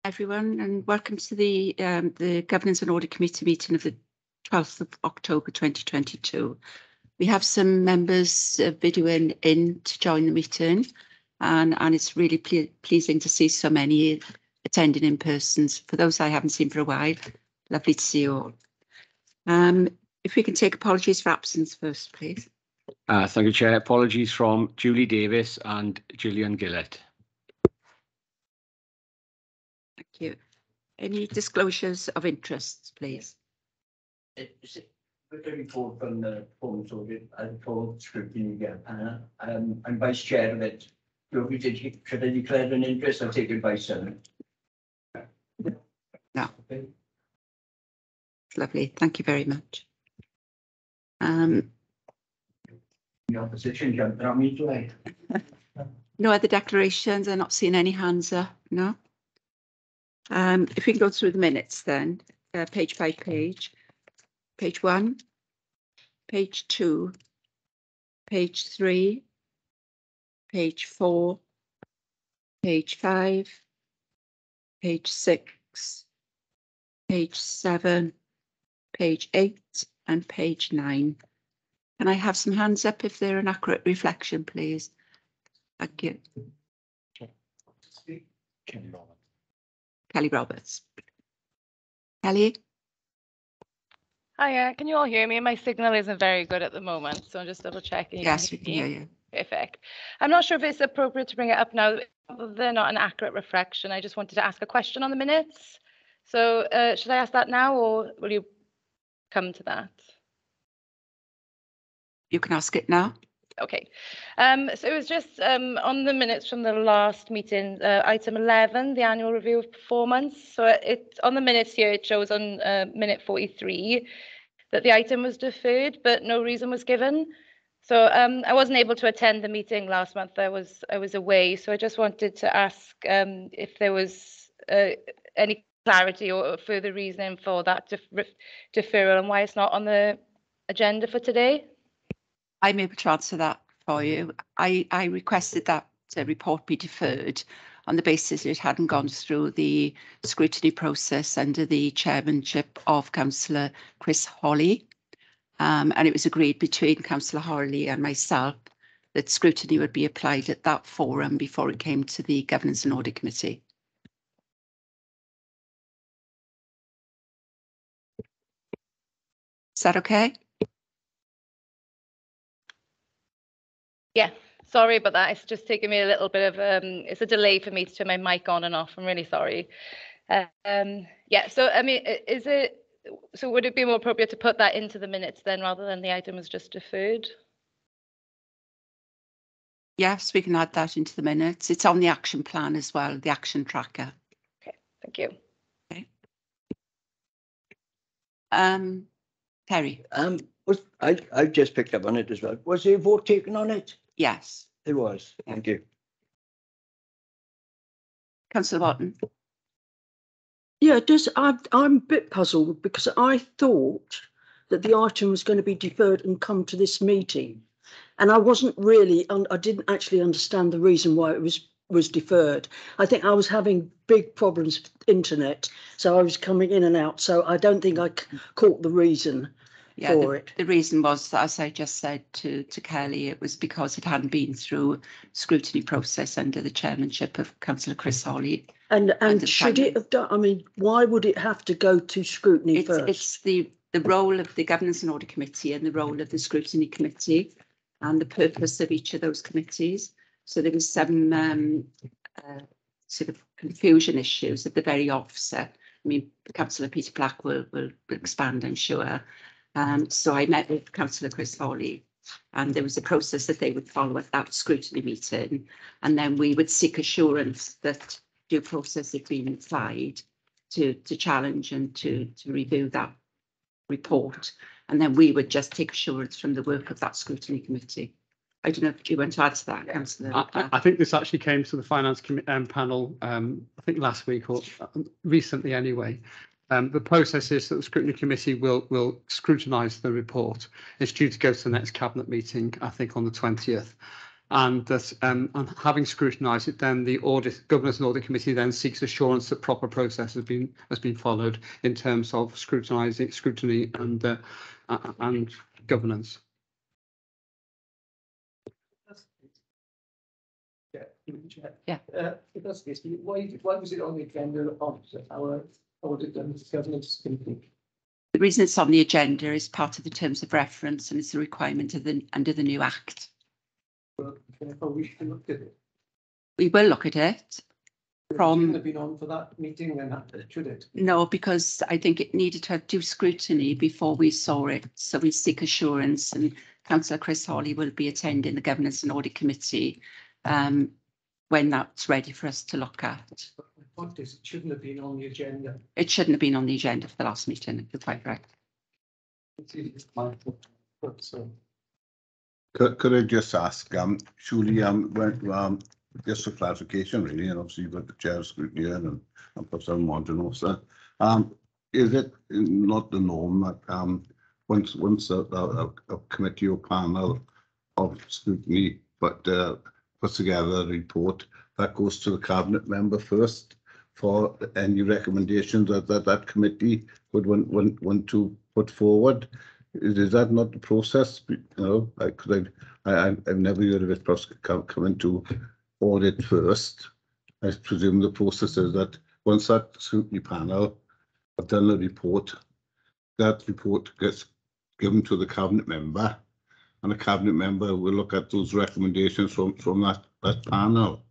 Everyone, and welcome to the Governance and Audit Committee meeting of the 12th of October 2022. We have some members videoing in to join the meeting, and it's really pleasing to see so many attending in person. For those I haven't seen for a while, lovely to see you all. If we can take apologies for absence first, please. Thank you, Chair. Apologies from Julie Davis and Gillian Gillett. Thank you. Any disclosures of interest, please? With the report from the performance audit, I told Scrutiny again. I'm vice chair of it. Should I declare an interest? I'll take advice on it. No. Okay. Lovely. Thank you very much. The opposition jumped on me today. No other declarations. I'm not seeing any hands up. No. If we can go through the minutes then, page by page. Page 1, page 2, page 3, page 4, page 5, page 6, page 7, page 8, and page 9. Can I have some hands up if they're an accurate reflection, please? Thank you. Kelly Roberts. Kelly? Hiya, can you all hear me? My signal isn't very good at the moment, so I'm just double checking. Yes, we can hear you. Perfect. I'm not sure if it's appropriate to bring it up now. They're not an accurate reflection. I just wanted to ask a question on the minutes. So should I ask that now, or will you come to that? You can ask it now. Okay, so it was just on the minutes from the last meeting, item 11, the annual review of performance. So it on the minutes here, it shows on minute 43 that the item was deferred, but no reason was given. So I wasn't able to attend the meeting last month. I was away, so I just wanted to ask if there was any clarity or further reasoning for that deferral and why it's not on the agenda for today. I'm able to answer that for you. I requested that report be deferred on the basis it hadn't gone through the scrutiny process under the chairmanship of Councillor Chris Hawley. And it was agreed between Councillor Hawley and myself that scrutiny would be applied at that forum before it came to the Governance and Audit Committee. Is that okay? Yeah, sorry about that. It's just taken me a little bit of it's a delay for me to turn my mic on and off. I'm really sorry. Yeah, so I mean, would it be more appropriate to put that into the minutes then rather than the item was just deferred? Yes, we can add that into the minutes. It's on the action plan as well, the action tracker. Okay, thank you. Okay. Terry. I've just picked up on it as well. Was there a vote taken on it? Yes. There was. Yeah. Thank you. Councillor Watton. Yeah, I'm a bit puzzled because I thought that the item was going to be deferred and come to this meeting, and I wasn't really. I didn't actually understand the reason why it was deferred. I think I was having big problems with internet, so I was coming in and out. So I don't think I caught the reason. Yeah, the reason was, as I just said to Kelly, it was because it hadn't been through scrutiny process under the chairmanship of Councillor Chris Hawley. And should it have done? I mean, why would it have to go to scrutiny first? It's the role of the Governance and Audit Committee and the role of the Scrutiny Committee and the purpose of each of those committees. So there was some sort of confusion issues at the very offset. I mean, Councillor Peter Black will expand, I'm sure. So I met with Councillor Chris Hawley, and there was a process that they would follow at that scrutiny meeting, and then we would seek assurance that due process had been applied to challenge and to review that report, and then we would just take assurance from the work of that scrutiny committee. I don't know if you want to add to that, Councillor. I think this actually came to the finance panel, I think last week or recently anyway. The process is that the scrutiny committee will scrutinise the report. It's due to go to the next cabinet meeting, I think, on the 20th. and that and having scrutinised it, then the Governance and Audit Committee then seeks assurance that proper process has been followed in terms of scrutiny and governance. Yeah. If that's the case, why was it on the agenda of our audit and governance committee? The reason it's on the agenda is part of the terms of reference, and it's a requirement of under the new Act. Well, therefore we should look at it. We will look at it. It shouldn't have been on for that meeting then, should it? No, because I think it needed to have due scrutiny before we saw it. So we seek assurance, and Councillor Chris Hawley will be attending the Governance and Audit Committee when that's ready for us to look at. But my point is, it shouldn't have been on the agenda. It shouldn't have been on the agenda for the last meeting, you're quite right. It's my fault, but so. Could I just ask, Julie, just for clarification, really, and obviously you've got the chair of scrutiny and perhaps I'm margin also. Is it not the norm that once a committee or panel of scrutiny puts together a report that goes to the cabinet member first for any recommendations that committee would want to put forward? Is that not the process? You know, I've never heard of it coming to audit first. I presume the process is that once that scrutiny panel have done a report, that report gets given to the cabinet member, and the cabinet member will look at those recommendations from that panel.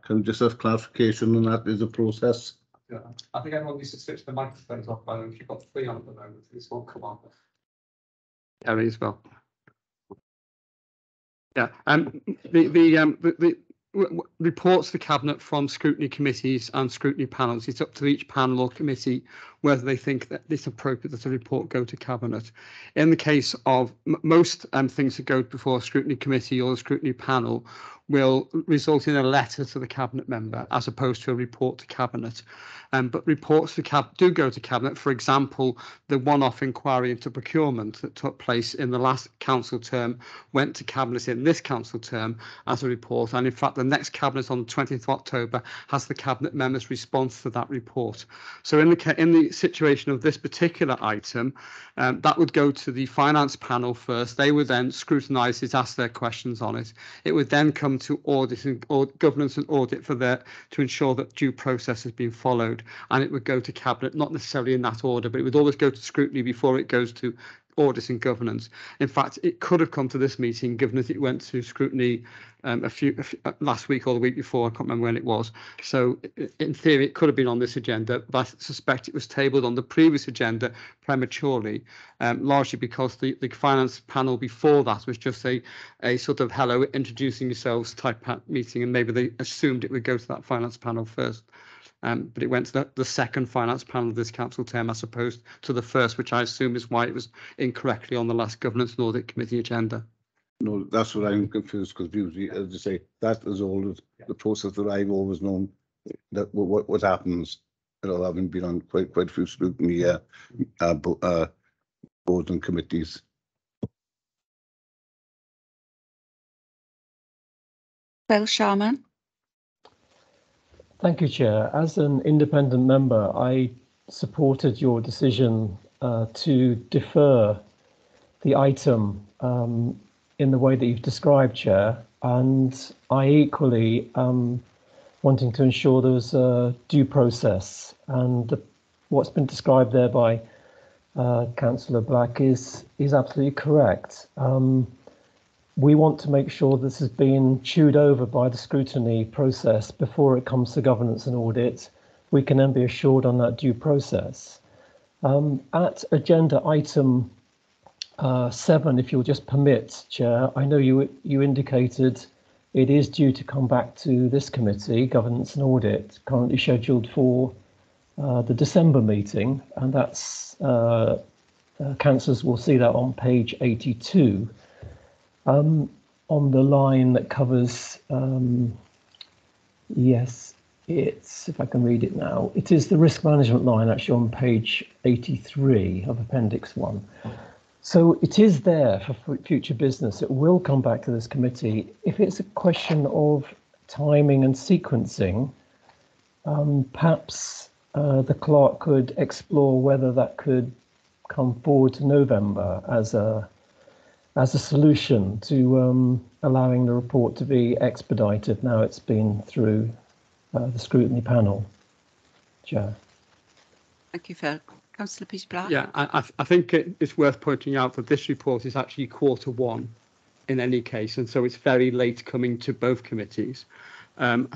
Can you just have clarification on that? Is the process? Yeah, I think everyone needs to switch the microphones off. By the way, if you've got 3 on at the moment, this won't come on. Terry as well. Yeah, and the reports to cabinet from scrutiny committees and scrutiny panels. It's up to each panel or committee whether they think that it's appropriate that a report go to cabinet. In the case of most things that go before a scrutiny committee or a scrutiny panel will result in a letter to the cabinet member as opposed to a report to cabinet. But reports do go to cabinet. For example, the one-off inquiry into procurement that took place in the last council term went to cabinet in this council term as a report. And in fact, the next cabinet on the 20th of October has the cabinet member's response to that report. So in the situation of this particular item, that would go to the finance panel first. They would then scrutinise it, ask their questions on it. It would then come to audit or governance and audit to ensure that due process has been followed, and it would go to cabinet, not necessarily in that order, but it would always go to scrutiny before it goes to audit and governance. In fact, it could have come to this meeting given that it went to scrutiny last week or the week before. I can't remember when it was. So in theory, it could have been on this agenda, but I suspect it was tabled on the previous agenda prematurely, largely because the finance panel before that was just a sort of hello, introducing yourselves type meeting, and maybe they assumed it would go to that finance panel first. But it went to the second finance panel of this council term as opposed to the first, which I assume is why it was incorrectly on the last Governance and Audit Committee agenda. No, that's what I'm confused, because usually, as I say, that is always the process that I've always known. That what happens, you know, having been on quite a few scrutiny boards and committees. Bill Sharman. Thank you, Chair. As an independent member, I supported your decision to defer the item in the way that you've described, Chair, and I equally wanting to ensure there's a due process, and what's been described there by Councillor Black is absolutely correct. We want to make sure this has been chewed over by the scrutiny process before it comes to governance and audit. We can then be assured on that due process. At agenda item 7, if you'll just permit, Chair, I know you indicated it is due to come back to this committee, governance and audit, currently scheduled for the December meeting, and that's councillors will see that on page 82. On the line that covers, yes, it's, if I can read it now, it is the risk management line actually on page 83 of Appendix 1. So it is there for future business. It will come back to this committee. If it's a question of timing and sequencing, perhaps the clerk could explore whether that could come forward to November as a solution to allowing the report to be expedited. Now it's been through the scrutiny panel. Chair. Thank you, Phil. Councillor Peter-Black. Yeah, I think it's worth pointing out that this report is actually Q1 in any case, and so it's very late coming to both committees.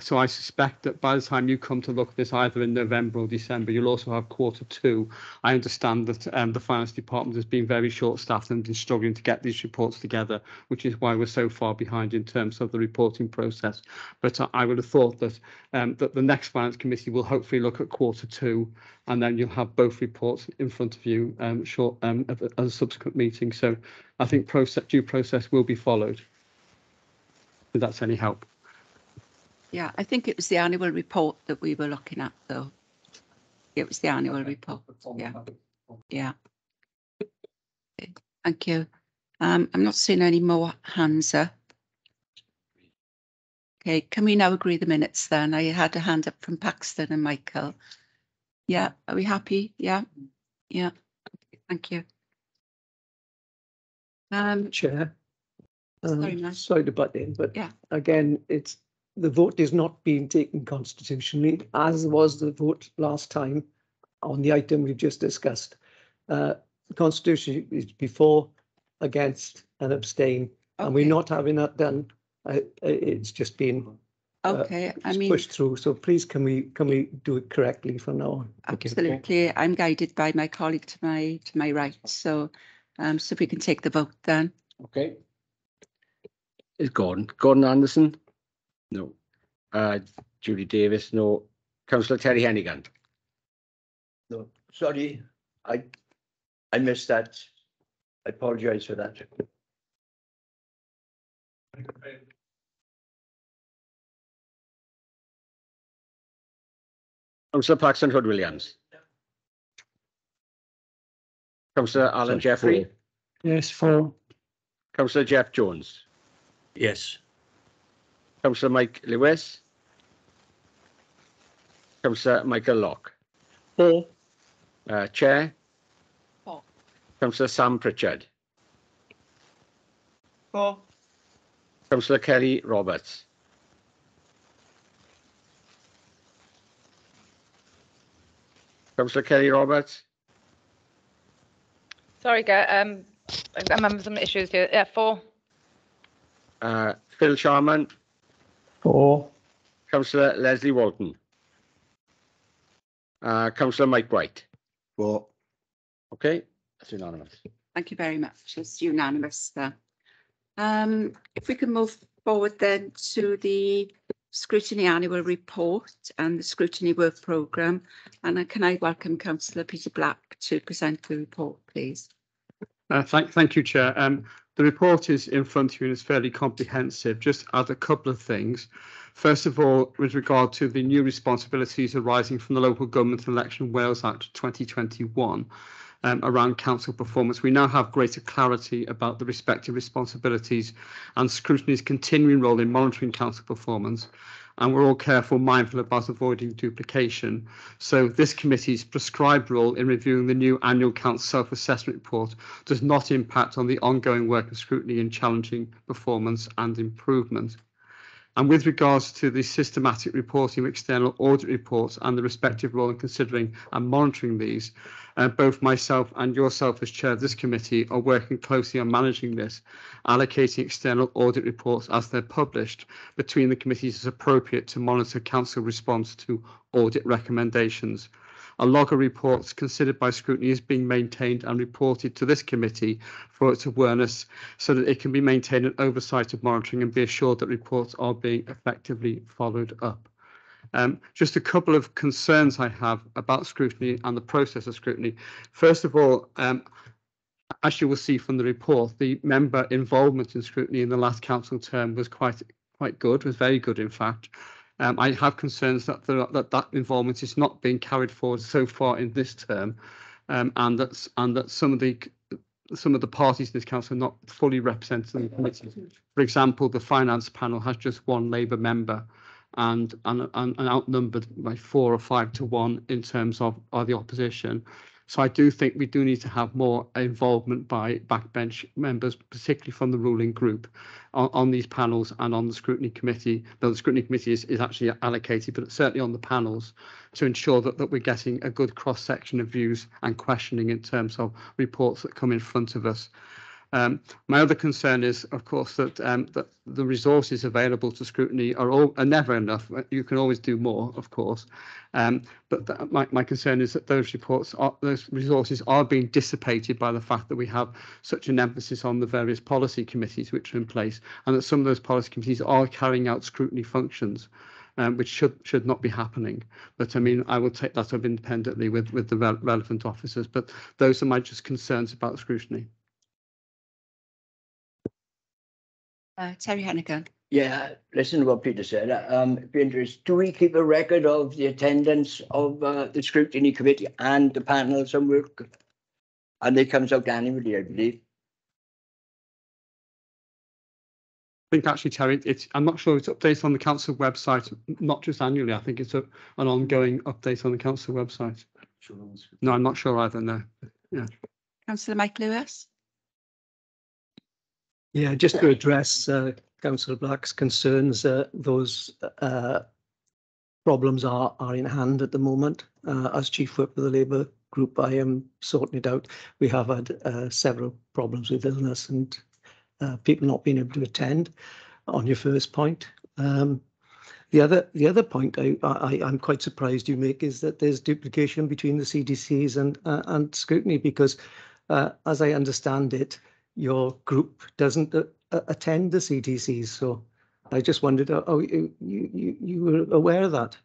So I suspect that by the time you come to look at this either in November or December, you'll also have Q2. I understand that the Finance Department has been very short-staffed and been struggling to get these reports together, which is why we're so far behind in terms of the reporting process. But I would have thought that that the next Finance Committee will hopefully look at Q2, and then you'll have both reports in front of you at a subsequent meeting. So I think due process will be followed, if that's any help. Yeah, I think it was the annual report that we were looking at, though. It was the annual report. Yeah. Yeah. Okay, thank you. I'm not seeing any more hands up. Okay, can we now agree the minutes then? I had a hand up from Paxton and Michael. Yeah, are we happy? Yeah. Yeah. Okay, thank you. Chair. Sorry, Matt. Sorry to butt in, but Yeah. again, the vote is not being taken constitutionally, as was the vote last time on the item we've just discussed. The Constitution is before, against, and abstain, and we're not having that done. It's just been pushed through. So please, can we do it correctly from now on? Absolutely. I'm guided by my colleague to my right. So, so if we can take the vote then. Okay. Is Gordon Anderson? No. Julie Davis? No. Councillor Terry Hennigan? No, sorry, I missed that. I apologise for that. Councillor Paxton Hood-Williams? Councillor Alan Jeffrey? Yes, for. Councillor Jeff Jones? Yes. Councillor Mike Lewis? Councillor Michael Locke? For. Chair? For. Councillor Sam Pritchard? For. Councillor Kelly Roberts? Councillor Kelly Roberts? Sorry, I'm having some issues here. Yeah, 4. Phil Sharman? For. Councillor Leslie Walton? Councillor Mike White? For. Okay, that's unanimous. Thank you very much. It's unanimous there. If we can move forward then to the Scrutiny Annual Report and the Scrutiny Work Programme. And can I welcome Councillor Peter-Black to present the report, please? Thank you, Chair. The report is in front of you and it's fairly comprehensive. Just add a couple of things. First of all, with regard to the new responsibilities arising from the Local Government and Election Wales Act 2021 around council performance, we now have greater clarity about the respective responsibilities and Scrutiny's continuing role in monitoring council performance. And we're all mindful about avoiding duplication. So this committee's prescribed role in reviewing the new annual council self-assessment report does not impact on the ongoing work of scrutiny in challenging performance and improvement. And with regards to the systematic reporting of external audit reports and the respective role in considering and monitoring these, both myself and yourself as chair of this committee are working closely on managing this, allocating external audit reports as they're published between the committees as appropriate to monitor council response to audit recommendations. A log of reports considered by scrutiny is being maintained and reported to this committee for its awareness so that it can be maintained an oversight of monitoring and be assured that reports are being effectively followed up. Just a couple of concerns I have about scrutiny and the process of scrutiny. First of all, as you will see from the report, the member involvement in scrutiny in the last council term was quite good, was very good in fact. I have concerns that that involvement is not being carried forward so far in this term, and that some of the some of the parties in this council are not fully represented in the committees. For example, the finance panel has just one Labour member and outnumbered by 4 or 5 to 1 in terms of the opposition. So I do think we do need to have more involvement by backbench members, particularly from the ruling group, on these panels and on the scrutiny committee. Though the scrutiny committee is actually allocated, but certainly on the panels, to ensure that we're getting a good cross-section of views and questioning in terms of reports that come in front of us. My other concern is, of course, that the resources available to scrutiny are never enough. You can always do more, of course, but my concern is that those resources are being dissipated by the fact that we have such an emphasis on the various policy committees which are in place, and that some of those policy committees are carrying out scrutiny functions, which should not be happening. But I mean, I will take that up independently with the relevant officers. But those are my just concerns about scrutiny. Terry Hennigan. Yeah, listen to what Peter said. It'd be interesting. Do we keep a record of the attendance of the scrutiny committee and the panels and work? And it comes out annually, I believe. I think actually, Terry, I'm not sure it's updated on the council website, not just annually. I think it's an ongoing update on the council website. No, I'm not sure either. No. Yeah. Councillor Mike Lewis. Yeah, just to address Councillor Black's concerns, those problems are in hand at the moment. As Chief Whip of the Labour Group, I am sorting it out. We have had several problems with illness and people not being able to attend. On your first point, the other point I'm quite surprised you make is that there's duplication between the CDCs and scrutiny, because as I understand it, your group doesn't attend the CDCs. So I just wondered, you were aware of that?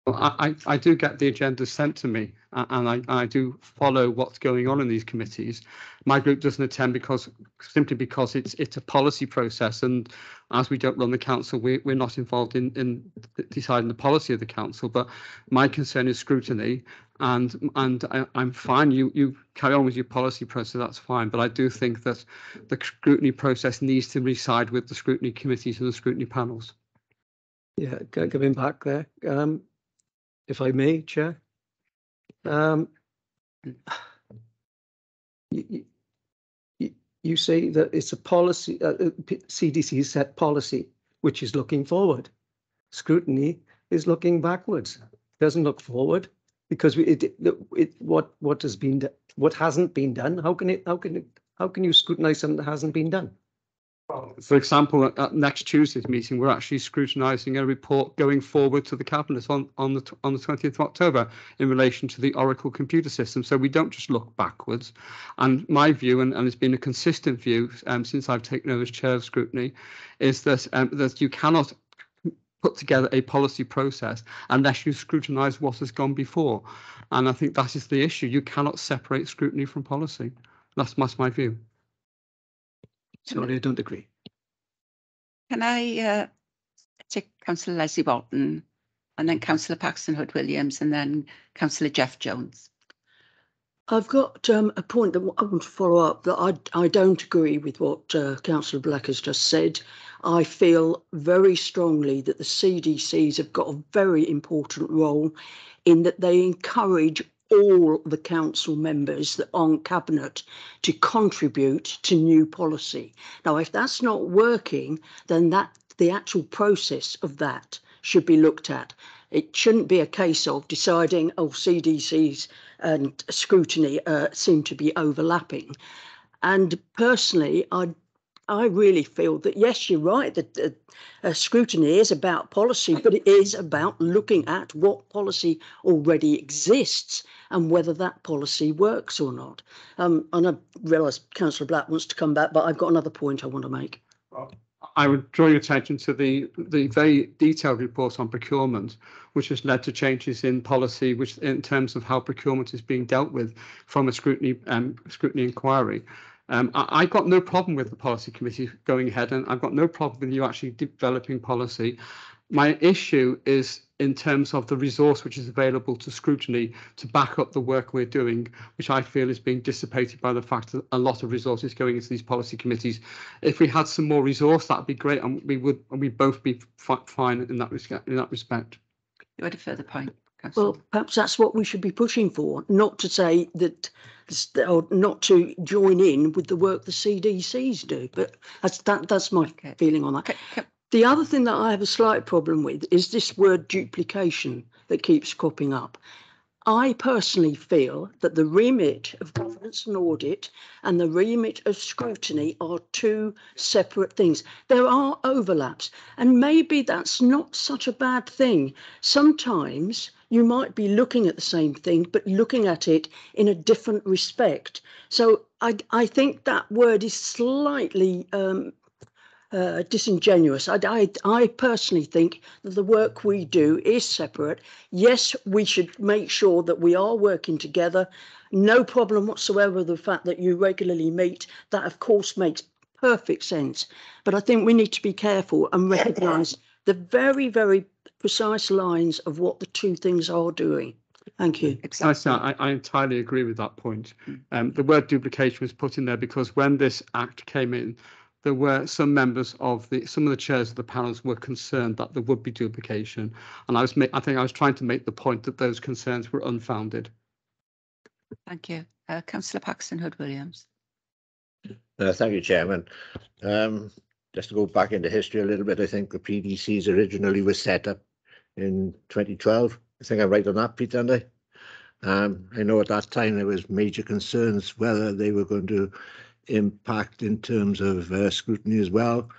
Well, I do get the agenda sent to me, and I do follow what's going on in these committees. My group doesn't attend simply because it's a policy process, and as we don't run the council, we're not involved in deciding the policy of the council. But my concern is scrutiny, and I'm fine. You carry on with your policy process, that's fine. But I do think that the scrutiny process needs to reside with the scrutiny committees and the scrutiny panels. Yeah, coming back there. If I may, Chair, you say that it's a policy, CDC set policy, which is looking forward. Scrutiny is looking backwards, doesn't look forward, because what hasn't been done. How can you scrutinise something that hasn't been done? For example, at next Tuesday's meeting, we're actually scrutinising a report going forward to the Cabinet on the 20th of October in relation to the Oracle computer system. So we don't just look backwards. And my view, and it's been a consistent view since I've taken over as chair of scrutiny, is that you cannot put together a policy process unless you scrutinise what has gone before. And I think that is the issue. You cannot separate scrutiny from policy. That's my view. Sorry, I don't agree. Can I take Councillor Leslie Bolton, and then Councillor Paxton Hood-Williams, and then Councillor Jeff Jones? I've got a point that I want to follow up, that I don't agree with what Councillor Black has just said. I feel very strongly that the CDCs have got a very important role in that they encourage all the council members that aren't cabinet to contribute to new policy. Now, if that's not working, then the actual process of that should be looked at. It shouldn't be a case of deciding, oh, CDCs and scrutiny seem to be overlapping. And personally, I really feel that, yes, you're right, that scrutiny is about policy, but it is about looking at what policy already exists and whether that policy works or not. And I realise Councillor Black wants to come back, but I've got another point I want to make. I would draw your attention to the very detailed report on procurement, which has led to changes in policy, which in terms of how procurement is being dealt with from a scrutiny inquiry. I've got no problem with the policy committee going ahead, and I've got no problem with you actually developing policy. My issue is in terms of the resource which is available to scrutiny to back up the work we're doing, which I feel is being dissipated by the fact that a lot of resources going into these policy committees. If we had some more resource, that'd be great, and we'd both be fine in that respect. You had a further point, Councillor? Well, perhaps that's what we should be pushing for, not to say that, or not to join in with the work the CDCs do, but that's my feeling on that. The other thing that I have a slight problem with is this word duplication that keeps cropping up. I personally feel that the remit of governance and audit and the remit of scrutiny are two separate things. There are overlaps, and maybe that's not such a bad thing. Sometimes you might be looking at the same thing, but looking at it in a different respect. So I think that word is slightly disingenuous. I personally think that the work we do is separate. Yes, we should make sure that we are working together. No problem whatsoever with the fact that you regularly meet. That, of course, makes perfect sense. But I think we need to be careful and recognise the very, very precise lines of what the two things are doing. Thank you. Exactly. I entirely agree with that point. The word duplication was put in there because when this act came in, there were some members of some of the chairs of the panels were concerned that there would be duplication, and I think I was trying to make the point that those concerns were unfounded. Thank you. Councillor Paxton Hood-Williams. Thank you, Chairman. Just to go back into history a little bit, I think the PDCs originally was set up in 2012. I think I'm right on that, Peter, aren't I? I know at that time there was major concerns whether they were going to impact in terms of scrutiny as well,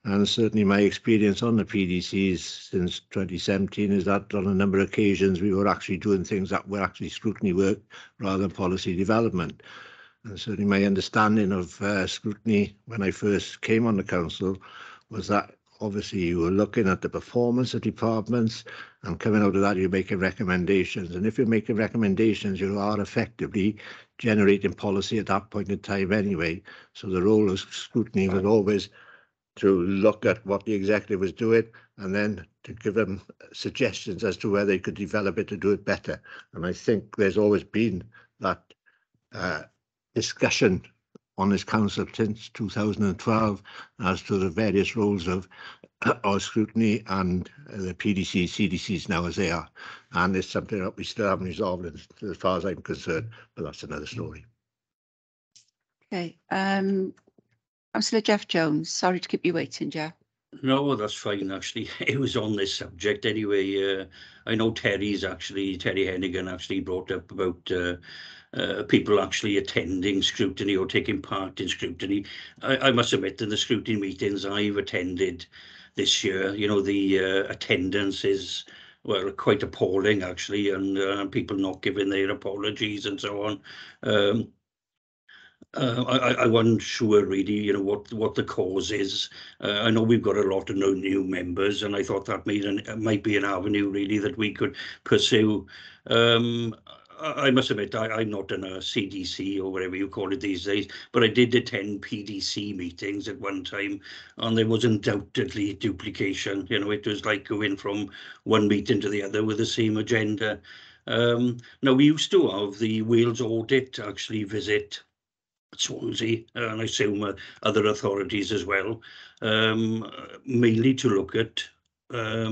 and certainly my experience on the PDCs since 2017 is that on a number of occasions we were actually doing things that were actually scrutiny work rather than policy development. And certainly my understanding of scrutiny when I first came on the council was that obviously you were looking at the performance of departments, and coming out of that you're making recommendations, and if you're making recommendations you are effectively generating policy at that point in time anyway. So the role of scrutiny was always to look at what the executive was doing and then to give them suggestions as to where they could develop it to do it better. And I think there's always been that discussion on this council since 2012 as to the various roles of scrutiny and the PDC, CDCs now as they are. And it's something that we still haven't resolved as far as I'm concerned, but that's another story. Okay. Councillor Jeff Jones, sorry to keep you waiting, Jeff. No, that's fine, actually. It was on this subject anyway. I know Terry Hennigan actually brought up about people actually attending scrutiny or taking part in scrutiny. I must admit that the scrutiny meetings I've attended this year, you know, the attendance is, well, quite appalling actually, and people not giving their apologies and so on. I wasn't sure really, you know, what the cause is. I know we've got a lot of new members, and I thought that might be an avenue really that we could pursue. I must admit, I'm not in a CDC or whatever you call it these days, but I did attend PDC meetings at one time, and there was undoubtedly duplication. You know, it was like going from one meeting to the other with the same agenda. Now, we used to have the Wales Audit actually visit Swansea, and I assume other authorities as well, mainly to look at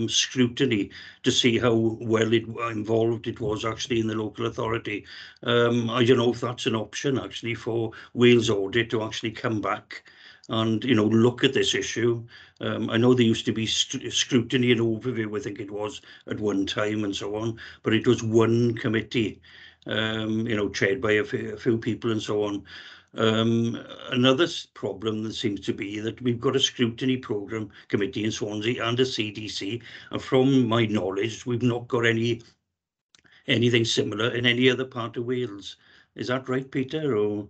scrutiny to see how well involved it was actually in the local authority. I don't know if that's an option actually for Wales Audit to actually come back and, you know, look at this issue. I know there used to be scrutiny and overview, I think it was at one time and so on, but it was one committee, you know, chaired by a few people and so on. Another problem that seems to be that we've got a scrutiny programme committee in Swansea and a CDC, and from my knowledge we've not got anything similar in any other part of Wales. Is that right, Peter? Or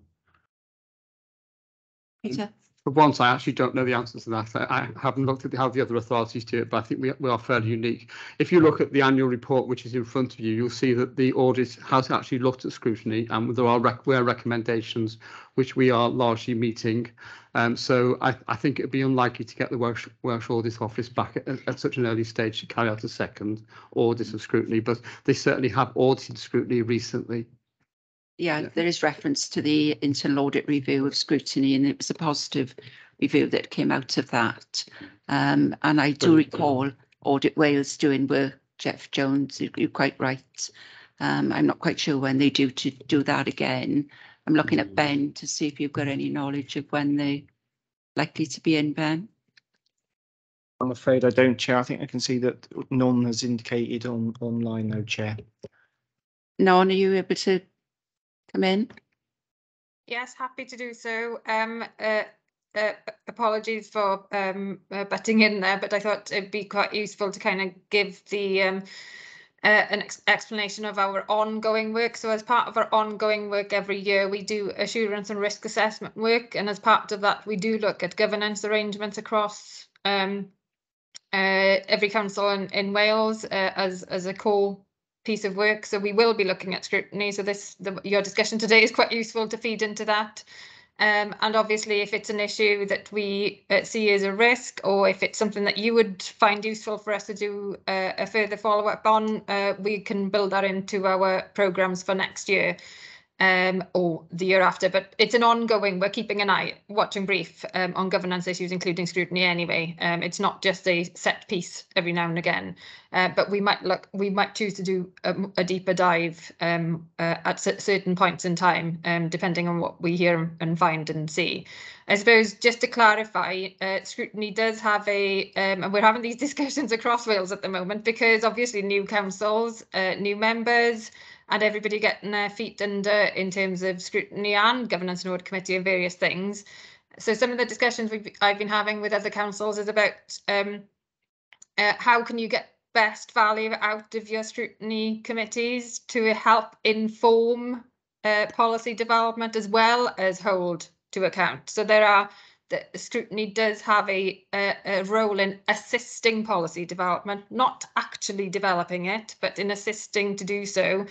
Peter? For once, I actually don't know the answer to that. I haven't looked at how the other authorities do it, but I think we are fairly unique. If you look at the annual report, which is in front of you, you'll see that the audit has actually looked at scrutiny, and there are recommendations which we are largely meeting. So I think it would be unlikely to get the Welsh Audit Office back at such an early stage to carry out a second audit of scrutiny, but they certainly have audited scrutiny recently. Yeah, there is reference to the internal audit review of scrutiny, and it was a positive review that came out of that. And I do recall Audit Wales doing work. Jeff Jones, you're quite right. I'm not quite sure when they do to do that again. I'm looking at Ben to see if you've got any knowledge of when they're likely to be in, Ben. I'm afraid I don't, Chair. I think I can see that none has indicated online, no, Chair. Non, are you able to come in? Yes, happy to do so. Apologies for butting in there, but I thought it'd be quite useful to kind of give the an explanation of our ongoing work. So as part of our ongoing work every year, we do assurance and risk assessment work, and as part of that, we do look at governance arrangements across every council in Wales as a core piece of work. So we will be looking at scrutiny. So your discussion today is quite useful to feed into that. And obviously, if it's an issue that we see as a risk, or if it's something that you would find useful for us to do a further follow-up on, we can build that into our programmes for next year or the year after. But it's an ongoing, we're keeping an eye, watching brief on governance issues, including scrutiny anyway. It's not just a set piece every now and again, but we might choose to do a deeper dive at certain points in time, depending on what we hear and find and see. I suppose just to clarify, scrutiny does have and we're having these discussions across Wales at the moment, because obviously new councils, new members, and everybody getting their feet under in terms of scrutiny and governance and audit committee and various things. So some of the discussions I've been having with other councils is about how can you get best value out of your scrutiny committees to help inform policy development as well as hold to account. So the scrutiny does have a role in assisting policy development, not actually developing it, but in assisting to do so.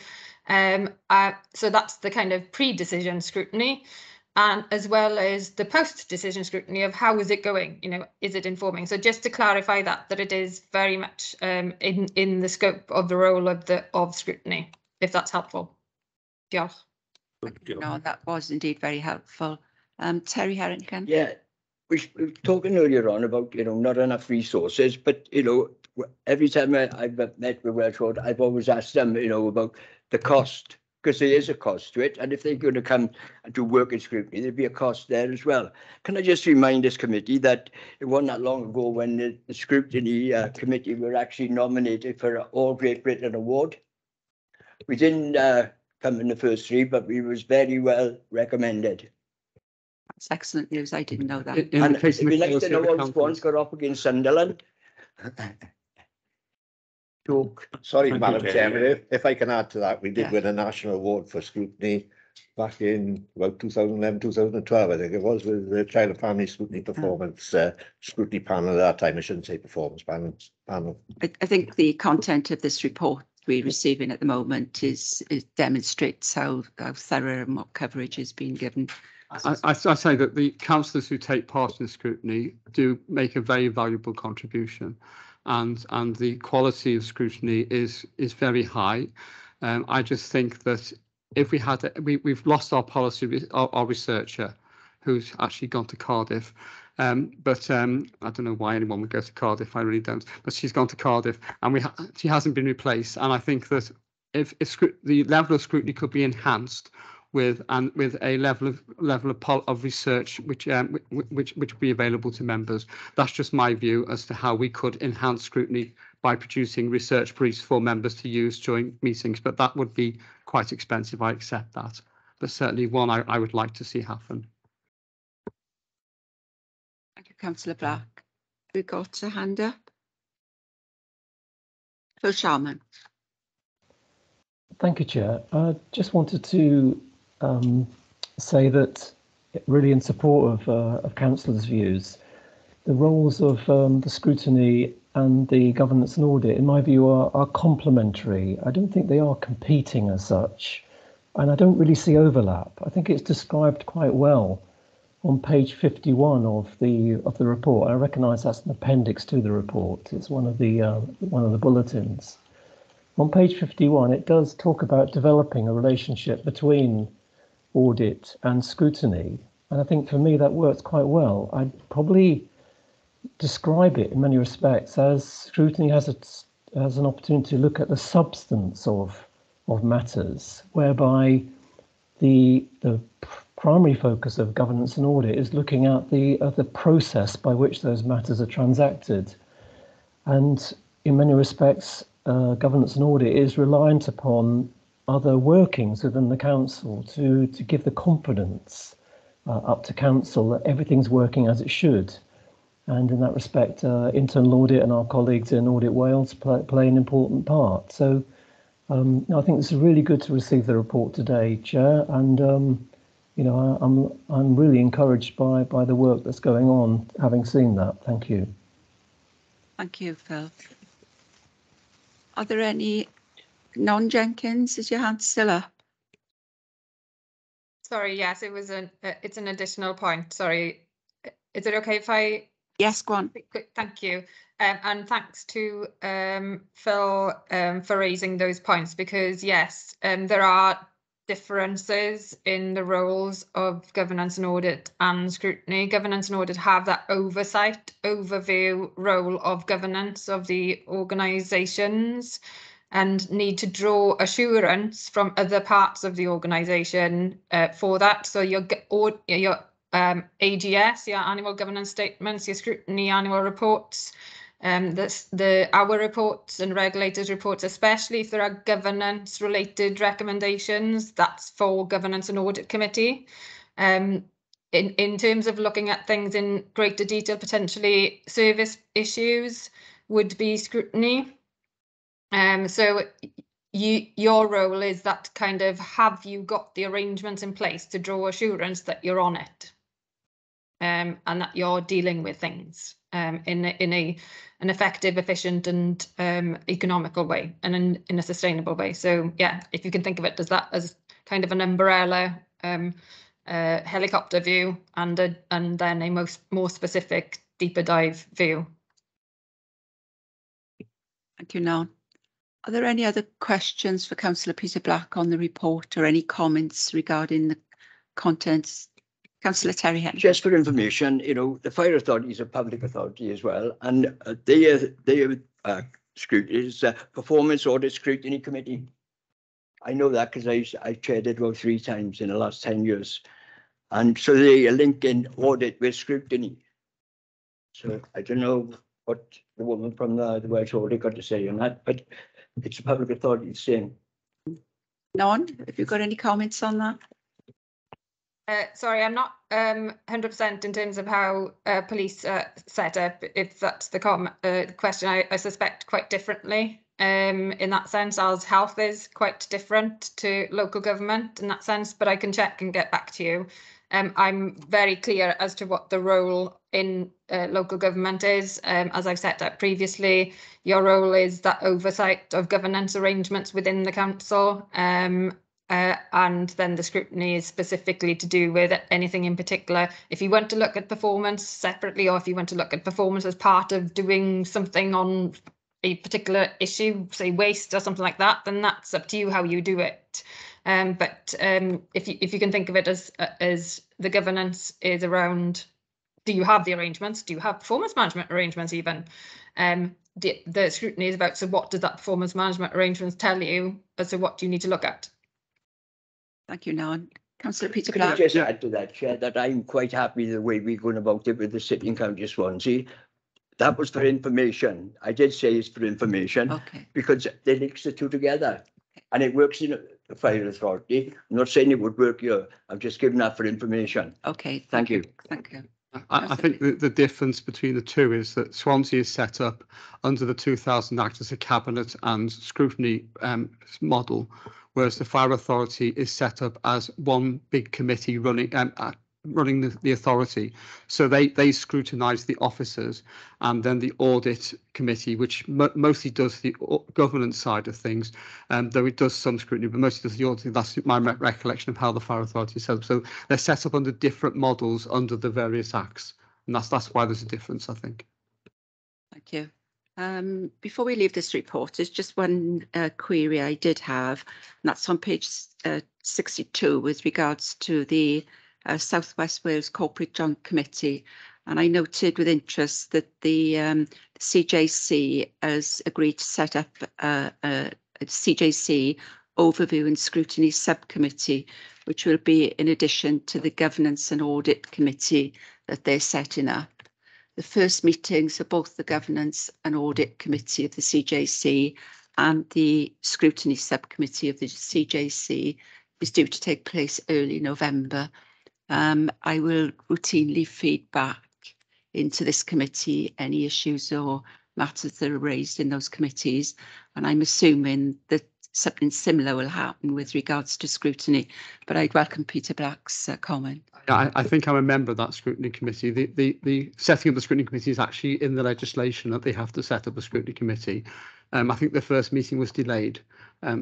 So that's the kind of pre-decision scrutiny, and as well as the post-decision scrutiny of how is it going, is it informing? So just to clarify that it is very much in the scope of the role of scrutiny, if that's helpful. Diolch. No, that was indeed very helpful. Terry Harrington. Yeah, we were talking earlier on about, not enough resources, but, every time I've met with Welsh Audit, I've always asked them, about the cost, because there is a cost to it. And if they're going to come and do work in scrutiny, there'd be a cost there as well. Can I just remind this committee that it wasn't that long ago when the scrutiny committee were actually nominated for an All Great Britain Award. We didn't come in the first three, but we was very well recommended. That's excellent news. I didn't know that. And it'd be nice to know how Swans got up against Sunderland. Joke. Sorry, Madam Chairman, if I can add to that, we did win a national award for scrutiny back in about 2011, 2012, I think it was, with the Child and Family Scrutiny Performance Scrutiny Panel at that time. I shouldn't say performance panel. I think the content of this report we're receiving at the moment demonstrates how thorough and what coverage is being given. I say that the councillors who take part in the scrutiny do make a very valuable contribution, and the quality of scrutiny is very high. I just think that if we had, we've lost our policy, our researcher, who's actually gone to Cardiff. But I don't know why anyone would go to Cardiff. I really don't. But she's gone to Cardiff, and she hasn't been replaced. And I think that if the level of scrutiny could be enhanced with a level of research which would be available to members. That's just my view as to how we could enhance scrutiny by producing research briefs for members to use during meetings. But that would be quite expensive. I accept that. But certainly one I would like to see happen. Thank you, Councillor Black. We've got a hand up. Phil Sharman. Thank you, Chair. I just wanted to say that really in support of councillors' views. The roles of the scrutiny and the governance and audit, in my view, are complementary. I don't think they are competing as such, and I don't really see overlap. I think it's described quite well on page 51 of the report. I recognise that's an appendix to the report. It's one of the bulletins. On page 51, it does talk about developing a relationship between audit and scrutiny, and I think for me that works quite well. I'd probably describe it in many respects as scrutiny has an opportunity to look at the substance of matters, whereby the primary focus of governance and audit is looking at the process by which those matters are transacted. And in many respects, governance and audit is reliant upon other workings within the council to give the confidence up to council that everything's working as it should. And in that respect, internal audit and our colleagues in Audit Wales play an important part. So I think this is really good to receive the report today, Chair, and I'm really encouraged by the work that's going on, having seen that. Thank you. Thank you, Phil. Are there any non-Jenkins? Is your hand still up? Sorry, yes, it's an additional point. Sorry, is it okay if I? Yes, go on. Thank you. And thanks to Phil for raising those points, because yes, there are differences in the roles of governance and audit and scrutiny. Governance and audit have that oversight, overview role of governance of the organisations and need to draw assurance from other parts of the organisation for that. So your AGS, your annual governance statements, your scrutiny annual reports, our reports and regulators' reports, especially if there are governance related recommendations, that's for Governance and Audit Committee. In terms of looking at things in greater detail, potentially service issues would be scrutiny. So your role is that kind of, have you got the arrangements in place to draw assurance that you're on it? And that you're dealing with things in an effective, efficient and economical way and in a sustainable way. So yeah, if you can think of it as that, as kind of an umbrella helicopter view and then a more specific deeper dive view. Thank you, Nan. Are there any other questions for Councillor Peter Black on the report or any comments regarding the contents? Councillor Terry Henry. Just for information, the Fire Authority is a public authority as well, and their scrutiny is Performance Audit Scrutiny Committee. I know that because I chaired it about 3 times in the last 10 years. And so they are linking audit with scrutiny. So I don't know what the woman from the Welsh Audit got to say on that, but it's a public authority, the same. Nan, have you got any comments on that? Sorry, I'm not 100% in terms of how police set up. If that's the question, I suspect quite differently in that sense, as health is quite different to local government in that sense, but I can check and get back to you. I'm very clear as to what the role in local government is. As I've set out previously, your role is that oversight of governance arrangements within the council. And then the scrutiny is specifically to do with anything in particular. If you want to look at performance separately, or if you want to look at performance as part of doing something on a particular issue, say waste or something like that, then that's up to you how you do it. But if you can think of it as the governance is around, do you have the arrangements? Do you have performance management arrangements even? The scrutiny is about, so what does that performance management arrangements tell you as to what you need to look at? Thank you, Nan. Councillor Peter Can I Black. just add to that, Chair, that I'm quite happy the way we're going about it with the City and County of Swansea. That was for information. I did say it's for information. Okay. Because they link the two together. And it works in the Fire Authority. I'm not saying it would work here. I'm just giving that for information. Okay. Thank you. Thank you. I think the difference between the two is that Swansea is set up under the 2000 Act as a cabinet and scrutiny model, whereas the Fire Authority is set up as one big committee running running the authority. So they scrutinise the officers, and then the audit committee, which mostly does the governance side of things, though it does some scrutiny, but mostly does the audit. That's my recollection of how the fire authority is set up. So they're set up under different models under the various acts, and that's why there's a difference, I think. Thank you. Before we leave this report, there's just one query I did have, and that's on page 62 with regards to the South West Wales Corporate Joint Committee. And I noted with interest that the CJC has agreed to set up a CJC Overview and Scrutiny Subcommittee, which will be in addition to the Governance and Audit Committee that they're setting up. The first meetings of both the Governance and Audit Committee of the CJC and the Scrutiny Subcommittee of the CJC is due to take place early November. I will routinely feed back into this committee any issues or matters that are raised in those committees, and I'm assuming that something similar will happen with regards to scrutiny, but I'd welcome Peter Black's comment. I think I'm a member of that scrutiny committee. The setting up the scrutiny committee is actually in the legislation that they have to set up a scrutiny committee. I think the first meeting was delayed.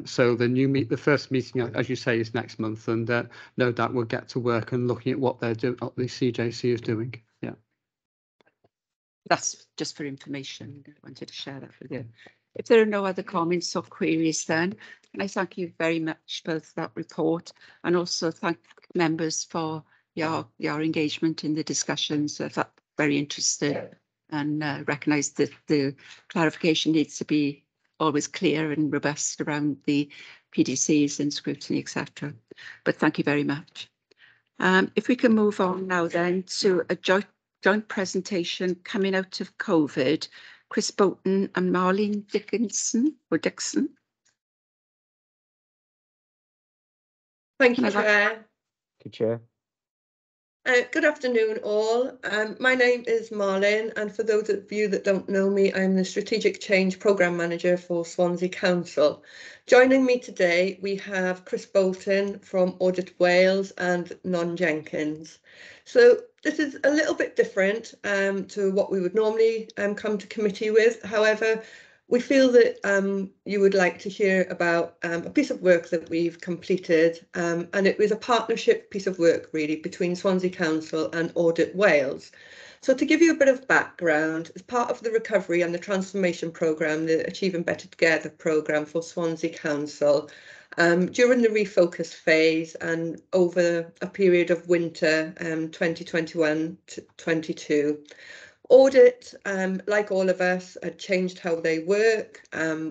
So the first meeting, as you say, is next month, and no doubt we'll get to work and looking at what they're doing, what the CJC is doing. Yeah. That's just for information. I wanted to share that with you. If there are no other comments or queries, then can I thank you very much for that report, and also thank members for your engagement in the discussions. I felt very interested and recognise that the clarification needs to be always clear and robust around the PDCs and scrutiny, etc. But thank you very much. If we can move on now then to a joint presentation coming out of COVID. Chris Bolton and Marlene Dixon. Thank you, Chair. Good Chair. Good afternoon, all. My name is Marlene, and for those of you that don't know me, I'm the Strategic Change Programme Manager for Swansea Council. Joining me today, we have Chris Bolton from Audit Wales and Non Jenkins. So this is a little bit different to what we would normally come to committee with. However, we feel that you would like to hear about a piece of work that we've completed, and it was a partnership piece of work really between Swansea Council and Audit Wales. So to give you a bit of background, as part of the recovery and the transformation programme, the Achieving Better Together programme for Swansea Council, during the refocus phase and over a period of winter 2021 to 22, Audit, like all of us, had changed how they work.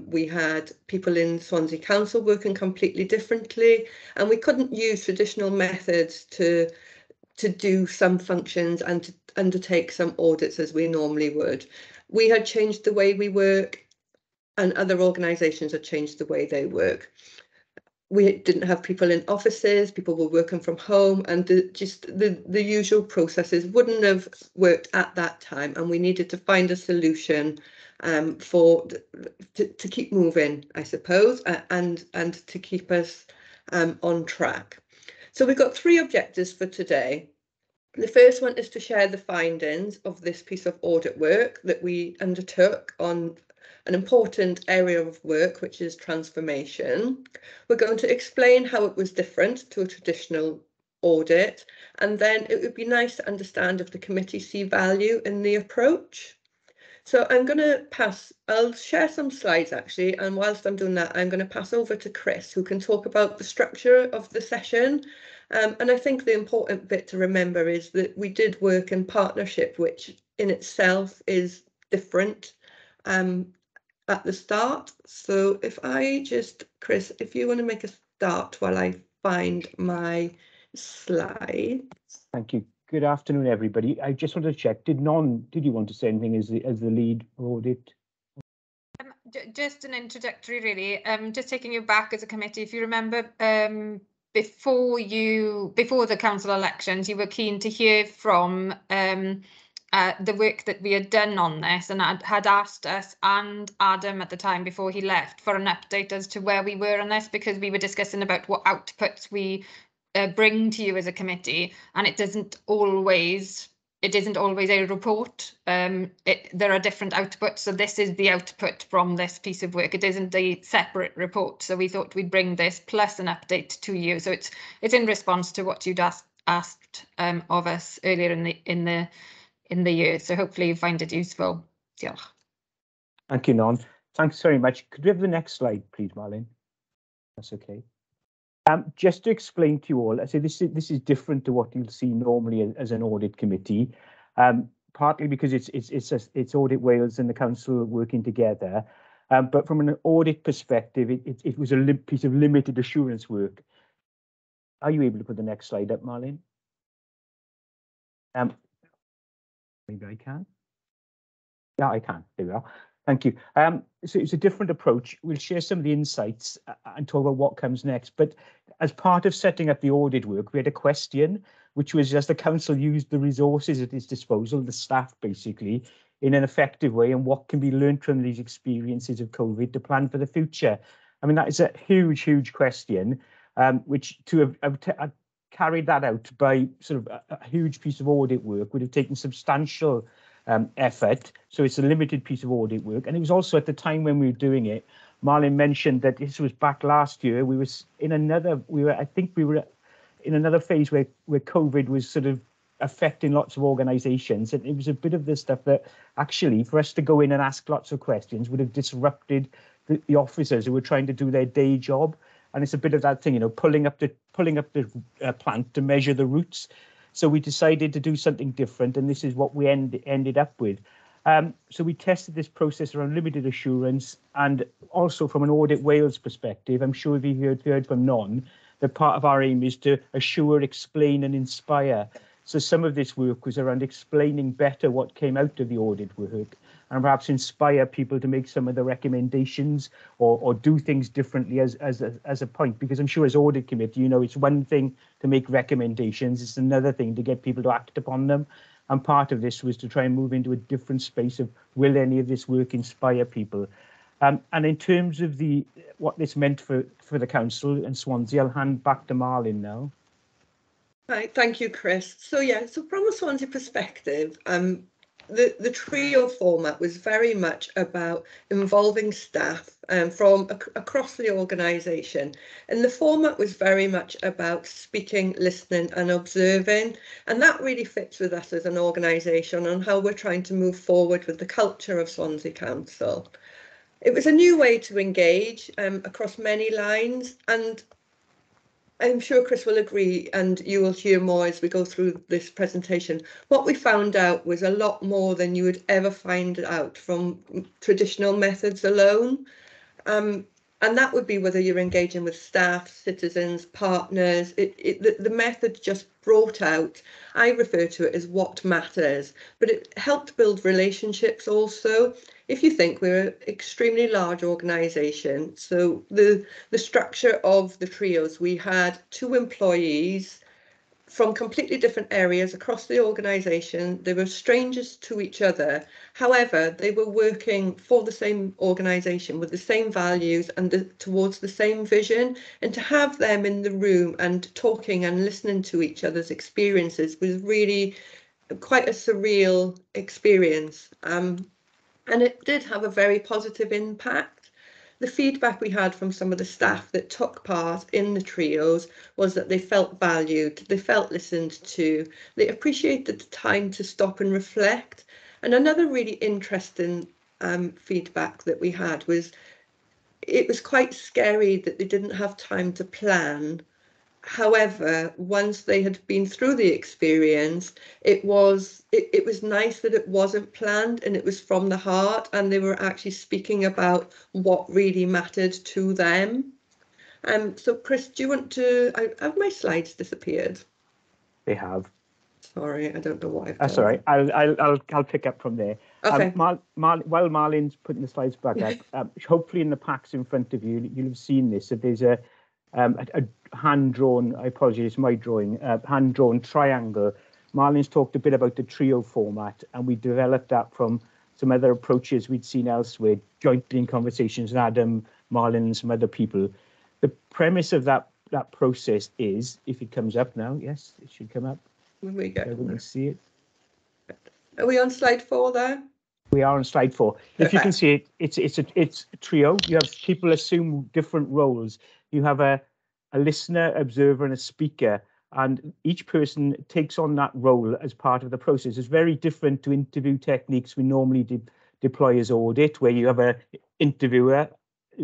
We had people in Swansea Council working completely differently, and we couldn't use traditional methods to do some functions and to undertake some audits as we normally would. We had changed the way we work, and other organisations had changed the way they work. We didn't have people in offices, people were working from home, and the usual processes wouldn't have worked at that time, and we needed to find a solution to keep moving, I suppose, and to keep us on track. So we've got 3 objectives for today. The first one is to share the findings of this piece of audit work that we undertook on an important area of work, which is transformation. We're going to explain how it was different to a traditional audit, and then it would be nice to understand if the committee see value in the approach. So I'll share some slides actually, and whilst I'm doing that, I'm going to pass over to Chris, who can talk about the structure of the session. And I think the important bit to remember is that we did work in partnership, which in itself is different at the start. So Chris, if you want to make a start while I find my slides. Thank you. Good afternoon, everybody. I just wanted to check, did you want to say anything as the lead audit? Just an introductory, really. Just taking you back as a committee, if you remember, before the council elections, you were keen to hear from the work that we had done on this, and had asked us and Adam at the time before he left for an update as to where we were on this, because we were discussing about what outputs we bring to you as a committee, and it isn't always a report. There are different outputs, so this is the output from this piece of work. It isn't a separate report, so we thought we'd bring this plus an update to you. So it's in response to what you'd asked of us earlier in the year. So hopefully you find it useful. Diolch. Thank you, Non. Thanks very much. Could we have the next slide, please, Marlene? That's okay. Just to explain to you all, I say this is different to what you'll see normally as an audit committee, partly because it's Audit Wales and the council working together, but from an audit perspective, it was a piece of limited assurance work. Are you able to put the next slide up, Marlene? Maybe I can. Yeah, I can. There we are. Thank you. So it's a different approach. We'll share some of the insights and talk about what comes next. But as part of setting up the audit work, we had a question, which was, does the council use the resources at its disposal, the staff basically, in an effective way, and what can be learned from these experiences of COVID to plan for the future? I mean, that is a huge, huge question, which to have carried that out by sort of a huge piece of audit work would have taken substantial effort. So it's a limited piece of audit work. And it was also at the time when we were doing it, Marlene mentioned that this was back last year. I think we were in another phase where COVID was sort of affecting lots of organizations. And it was a bit of the stuff that actually for us to go in and ask lots of questions would have disrupted the officers who were trying to do their day job. And it's a bit of that thing, pulling up the plant to measure the roots. So we decided to do something different, and this is what we ended up with. So we tested this process around limited assurance, and also from an Audit Wales perspective, I'm sure if you heard from Non, that part of our aim is to assure, explain and inspire. So some of this work was around explaining better what came out of the audit work, and perhaps inspire people to make some of the recommendations or do things differently as a point. Because I'm sure as audit committee, it's one thing to make recommendations, it's another thing to get people to act upon them. And part of this was to try and move into a different space of, will any of this work inspire people? And in terms of what this meant for the council and Swansea, I'll hand back to Marlene now. Right, thank you, Chris. So from a Swansea perspective, the trio format was very much about involving staff from across the organisation, and the format was very much about speaking, listening and observing, and that really fits with us as an organisation on how we're trying to move forward with the culture of Swansea Council. It was a new way to engage across many lines, and I'm sure Chris will agree, and you will hear more as we go through this presentation. What we found out was a lot more than you would ever find out from traditional methods alone. And that would be whether you're engaging with staff, citizens, partners. The method just brought out, I refer to it as what matters, but it helped build relationships also. If you think we're an extremely large organisation, so the structure of the trios, we had 2 employees from completely different areas across the organisation. They were strangers to each other. However, they were working for the same organisation with the same values and towards the same vision. And to have them in the room and talking and listening to each other's experiences was really quite a surreal experience. And it did have a very positive impact. The feedback we had from some of the staff that took part in the trios was that they felt valued, they felt listened to, they appreciated the time to stop and reflect. And another really interesting feedback that we had was it was quite scary that they didn't have time to plan. However, once they had been through the experience, it was nice that it wasn't planned and it was from the heart, and they were actually speaking about what really mattered to them. So Chris, do you want to, have my slides disappeared? They have. Sorry, I don't know what I've done. That's all right. I'll pick up from there. Okay. While Marlene's putting the slides back up, hopefully in the packs in front of you, you'll have seen this. So there's a hand-drawn, I apologize, my drawing, hand-drawn triangle. Marlene's talked a bit about the trio format, and we developed that from some other approaches we'd seen elsewhere, jointly in conversations with Adam, Marlene and some other people. The premise of that that process is, if it comes up now, yes, it should come up. We go. Everyone can see it. Are we on slide 4 there? We are on slide 4. If you can Perfect. see it, it's a trio. You have people assume different roles. You have a listener, observer, and a speaker, and each person takes on that role as part of the process. It's very different to interview techniques we normally deploy as audit, where you have a interviewer,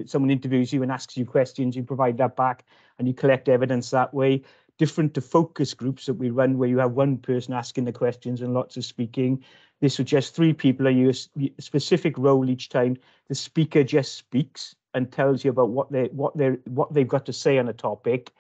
someone interviews you and asks you questions, you provide that back, and you collect evidence that way. Different to focus groups that we run, where you have one person asking the questions and lots of speaking. This was just 3 people, are you a specific role each time. The speaker just speaks and tells you about what they've got to say on a topic.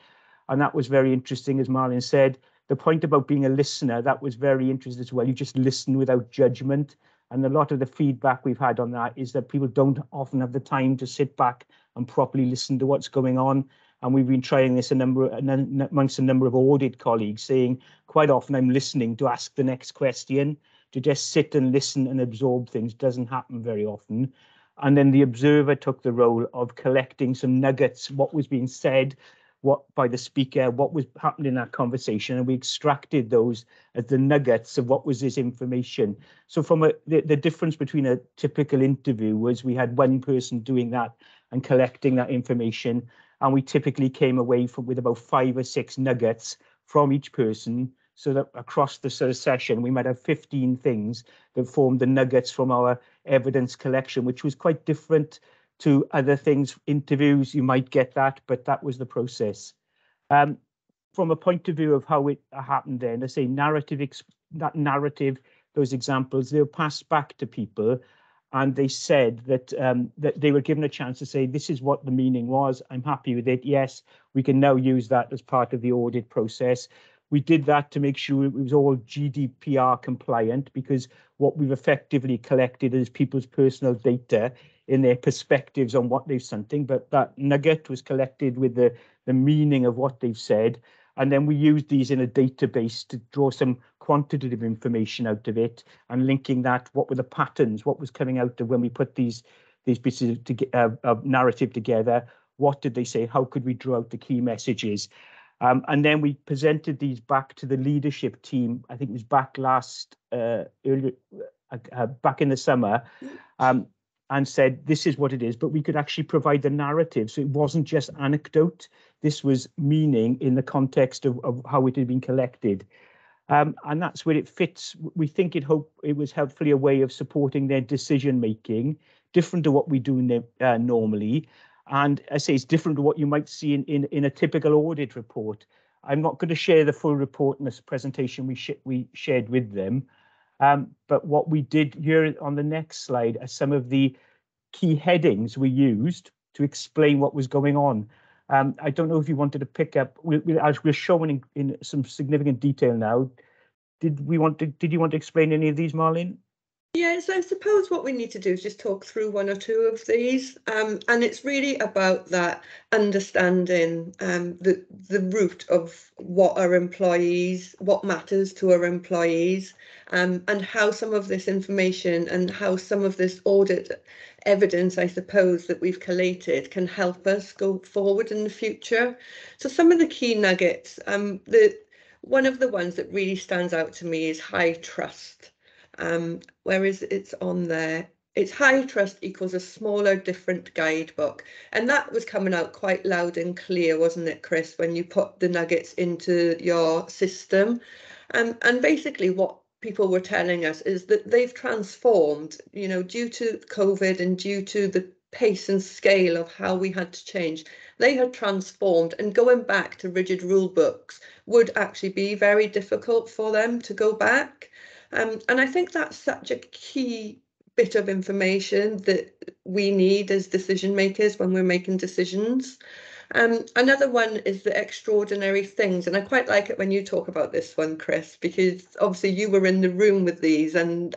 And that was very interesting, as Marlon said. The point about being a listener, that was very interesting as well. You just listen without judgment. And a lot of the feedback we've had on that is that people don't often have the time to sit back and properly listen to what's going on. And we've been trying this amongst a number of audit colleagues, saying quite often I'm listening to ask the next question. To just sit and listen and absorb things doesn't happen very often. And then the observer took the role of collecting some nuggets, what was being said, what by the speaker, what was happening in that conversation, and we extracted those as the nuggets of what was this information. So from the difference between a typical interview was we had one person doing that and collecting that information, and we typically came away with about 5 or 6 nuggets from each person, so that across the sort of session we might have 15 things that formed the nuggets from our evidence collection, which was quite different to other things. Interviews, you might get that, but that was the process. From a point of view of how it happened then, I say that narrative, those examples, they were passed back to people, and they said that that they were given a chance to say, this is what the meaning was, I'm happy with it, yes, we can now use that as part of the audit process. We did that to make sure it was all GDPR compliant, because what we've effectively collected is people's personal data in their perspectives on what they've something, but that nugget was collected with the meaning of what they've said. And then we used these in a database to draw some quantitative information out of it, and linking that, what were the patterns, what was coming out of when we put these pieces of narrative together, what did they say, how could we draw out the key messages. And then we presented these back to the leadership team. I think it was back back in the summer, and said, this is what it is, but we could actually provide the narrative. So it wasn't just anecdote. This was meaning in the context of how it had been collected. And that's where it fits. We think it was helpfully a way of supporting their decision making, different to what we do normally. And I say it's different to what you might see in a typical audit report. I'm not going to share the full report in this presentation we shared with them. But what we did here on the next slide are some of the key headings we used to explain what was going on. I don't know if you wanted to pick up, as we're showing in some significant detail now. Did you want to explain any of these, Marlene? Yes, I suppose what we need to do is just talk through 1 or 2 of these, and it's really about that understanding the root of what our employees, what matters to our employees, and how some of this information and how some of this audit evidence, I suppose, that we've collated can help us go forward in the future. So some of the key nuggets, one of the ones that really stands out to me is high trust. Whereas it's on there, it's high trust equals a smaller, different guidebook. And that was coming out quite loud and clear, wasn't it, Chris, when you put the nuggets into your system? And basically what people were telling us is that they've transformed, you know, due to COVID and due to the pace and scale of how we had to change. They had transformed, and going back to rigid rule books would actually be very difficult for them to go back. And I think that's such a key bit of information that we need as decision makers when we're making decisions. Another one is the extraordinary things, and I quite like it when you talk about this one, Chris, because obviously you were in the room with these, and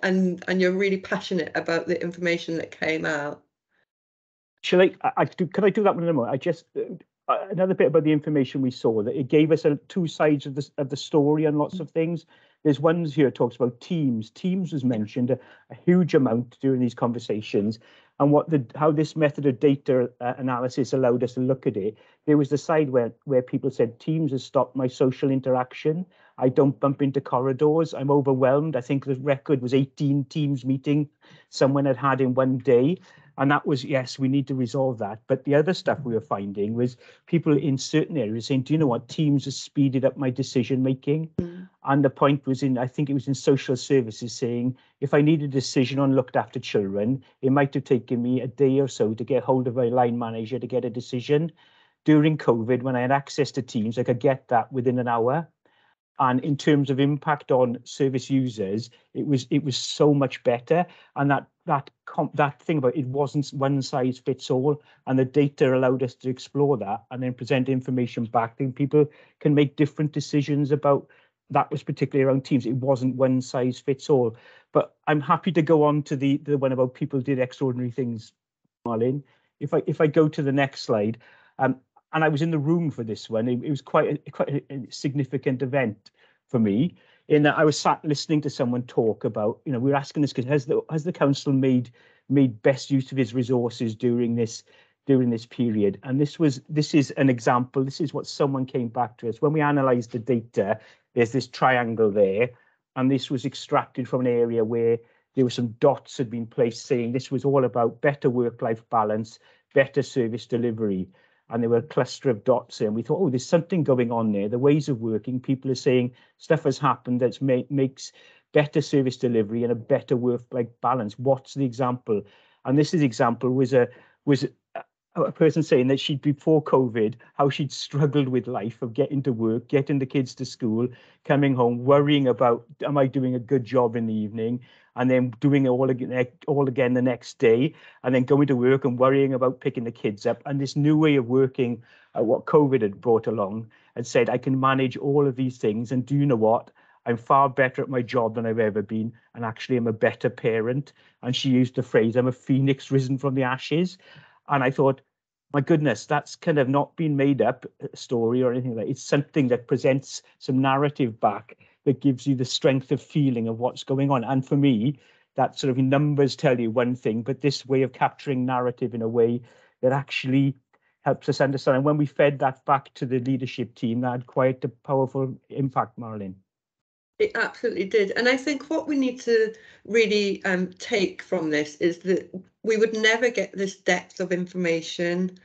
you're really passionate about the information that came out. Could I do that one in a moment? I just another bit about the information we saw, that it gave us 2 sides of the story on lots of things. There's ones here that talks about teams. Teams was mentioned a huge amount during these conversations, And how this method of data analysis allowed us to look at it, there was the side where people said, Teams has stopped my social interaction. I don't bump into corridors. I'm overwhelmed. I think the record was 18 Teams meeting someone had in one day. And that was, yes, we need to resolve that. But the other stuff we were finding was people in certain areas saying, do you know what, Teams has speeded up my decision making. And the point was I think it was in social services saying, if I need a decision on looked after children, it might have taken me a day or so to get hold of my line manager to get a decision. During COVID, when I had access to Teams, I could get that within an hour. And in terms of impact on service users, it was so much better. And that thing about it wasn't one size fits all. And the data allowed us to explore that and then present information back. Then people can make different decisions about. That was particularly around Teams. It wasn't one size fits all. But I'm happy to go on to the one about people did extraordinary things, Marlene. If I go to the next slide, and I was in the room for this one. It was quite a significant event for me. In that I was sat listening to someone talk about, we were asking this question: has the council made best use of its resources during this period? And this is an example. This is what someone came back to us when we analysed the data. There's this triangle there, and this was extracted from an area where there were some dots had been placed saying this was all about better work-life balance, better service delivery. And there were a cluster of dots there, and we thought, oh, there's something going on there. The ways of working, people are saying stuff has happened that makes better service delivery and a better work-life balance. What's the example? And this example was a person saying that she'd, before COVID, how she'd struggled with life of getting to work, getting the kids to school, coming home, worrying about, am I doing a good job in the evening? And then doing it all again the next day, and then going to work and worrying about picking the kids up. And this new way of working, what COVID had brought along, and said, I can manage all of these things. And do you know what? I'm far better at my job than I've ever been. And actually, I'm a better parent. And she used the phrase, I'm a phoenix risen from the ashes. And I thought, my goodness, that's kind of not been made up story or anything like that. It's something that presents some narrative back that gives you the strength of feeling of what's going on. And for me, that sort of numbers tell you one thing, but this way of capturing narrative in a way that actually helps us understand. And when we fed that back to the leadership team, that had quite a powerful impact, Marilyn. It absolutely did. And I think what we need to really take from this is that we would never get this depth of information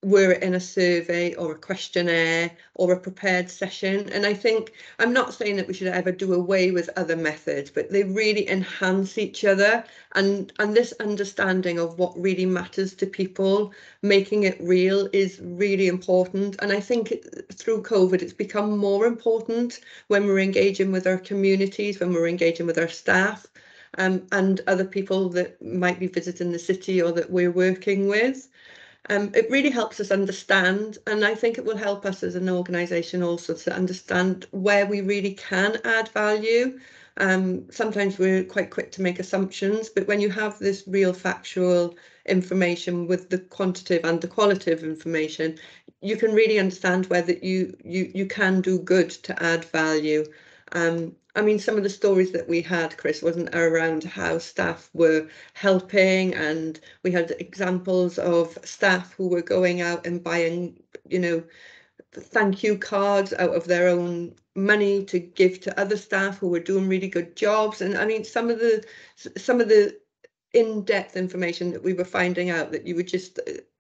were it in a survey or a questionnaire or a prepared session. And I think, I'm not saying that we should ever do away with other methods, but they really enhance each other. And this understanding of what really matters to people, making it real, is really important. And I think through COVID, it's become more important when we're engaging with our communities, when we're engaging with our staff, and other people that might be visiting the city or that we're working with. It really helps us understand, and I think it will help us as an organisation also to understand where we really can add value. Sometimes we're quite quick to make assumptions, but when you have this real factual information with the quantitative and the qualitative information, you can really understand whether you can do good to add value. I mean, some of the stories that we had, Chris, wasn't around how staff were helping, and we had examples of staff who were going out and buying, thank you cards out of their own money to give to other staff who were doing really good jobs. And I mean, some of the in-depth information that we were finding out that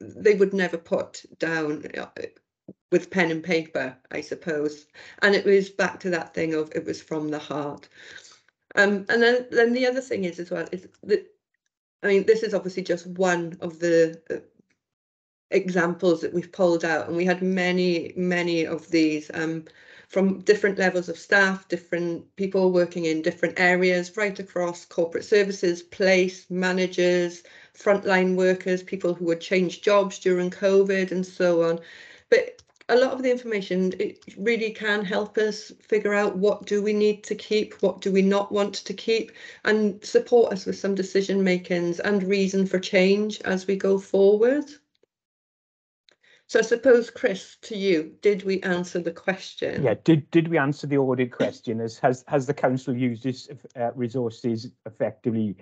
they would never put down with pen and paper, I suppose. And it was back to that thing of it was from the heart. And then the other thing is as well, is that, I mean, this is obviously just one of the examples that we've pulled out, and we had many of these from different levels of staff, different people working in different areas, right across corporate services, place, managers, frontline workers, people who had changed jobs during COVID and so on. But a lot of the information, it really can help us figure out what do we need to keep, what do we not want to keep, and support us with some decision makings and reason for change as we go forward. So I suppose, Chris, to you, did we answer the question? Yeah, did we answer the audit question? Has the council used its resources effectively?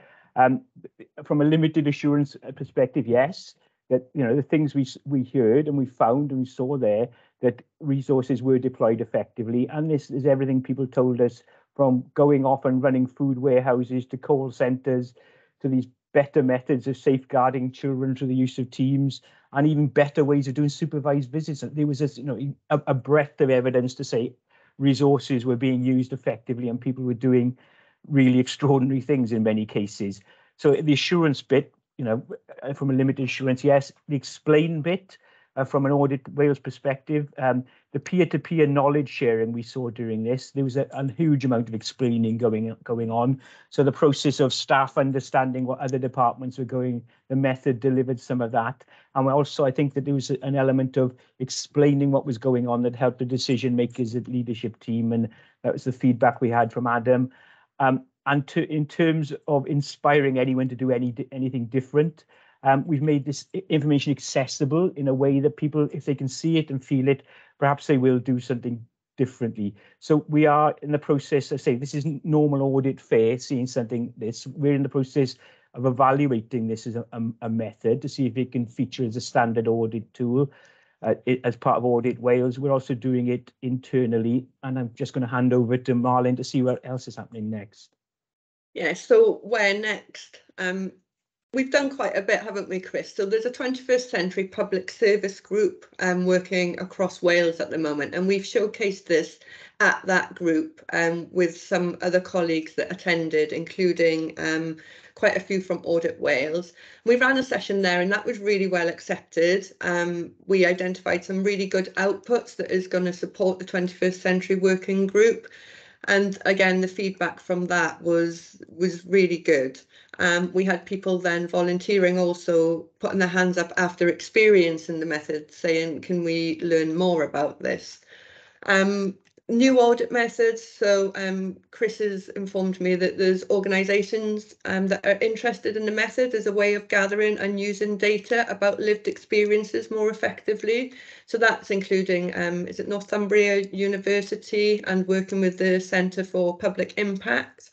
From a limited assurance perspective, yes, that the things we heard and we found and we saw there, that resources were deployed effectively, and this is everything people told us, from going off and running food warehouses to call centres to these better methods of safeguarding children through the use of Teams, and even better ways of doing supervised visits. There was a breadth of evidence to say resources were being used effectively and people were doing really extraordinary things in many cases. So the assurance bit, from a limited assurance, yes. The explain bit, from an Audit Wales perspective, the peer-to-peer knowledge sharing we saw during this, there was a huge amount of explaining going on. So the process of staff understanding what other departments were going, the method delivered some of that. And also, I think that there was an element of explaining what was going on that helped the decision makers at leadership team, and that was the feedback we had from Adam. In terms of inspiring anyone to do anything different, we've made this information accessible in a way that people, if they can see it and feel it, perhaps they will do something differently. So we are in the process of saying this isn't normal audit fare, seeing something this. We're in the process of evaluating this as a method to see if it can feature as a standard audit tool as part of Audit Wales. We're also doing it internally, and I'm just going to hand over to Marlon to see what else is happening next. Yeah, so where next? We've done quite a bit, haven't we, Chris? So there's a 21st Century Public Service Group working across Wales at the moment, and we've showcased this at that group with some other colleagues that attended, including quite a few from Audit Wales. We ran a session there and that was really well accepted. We identified some really good outputs that is going to support the 21st Century Working Group. And again, the feedback from that was really good. We had people then volunteering, also putting their hands up after experiencing the method, saying, can we learn more about this? New audit methods. So Chris has informed me that there's organisations that are interested in the method as a way of gathering and using data about lived experiences more effectively. So that's including, is it Northumbria University, and working with the Centre for Public Impact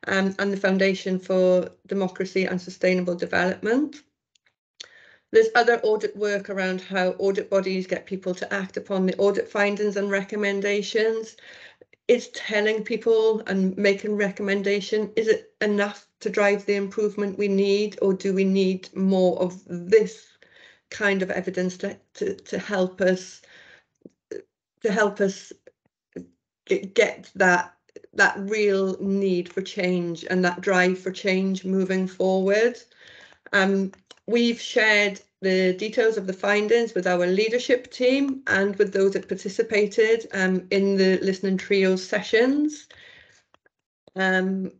and the Foundation for Democracy and Sustainable Development. There's other audit work around how audit bodies get people to act upon the audit findings and recommendations. Is telling people and making recommendation, is it enough to drive the improvement we need, or do we need more of this kind of evidence to help us get that real need for change and that drive for change moving forward? We've shared the details of the findings with our leadership team and with those that participated in the listening trio sessions. And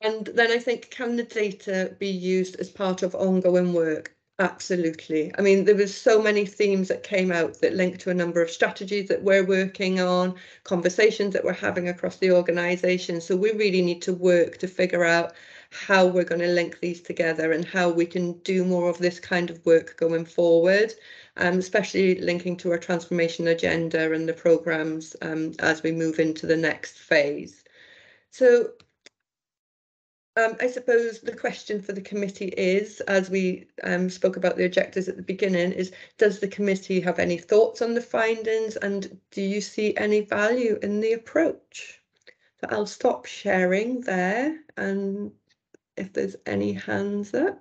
then I think, can the data be used as part of ongoing work? Absolutely. I mean, there was so many themes that came out that linked to a number of strategies that we're working on, conversations that we're having across the organisation. So we really need to work to figure out how we're going to link these together and how we can do more of this kind of work going forward, especially linking to our transformation agenda and the programmes as we move into the next phase. So I suppose the question for the committee is, as we spoke about the objectives at the beginning, is does the committee have any thoughts on the findings, and do you see any value in the approach? So I'll stop sharing there, and if there's any hands up.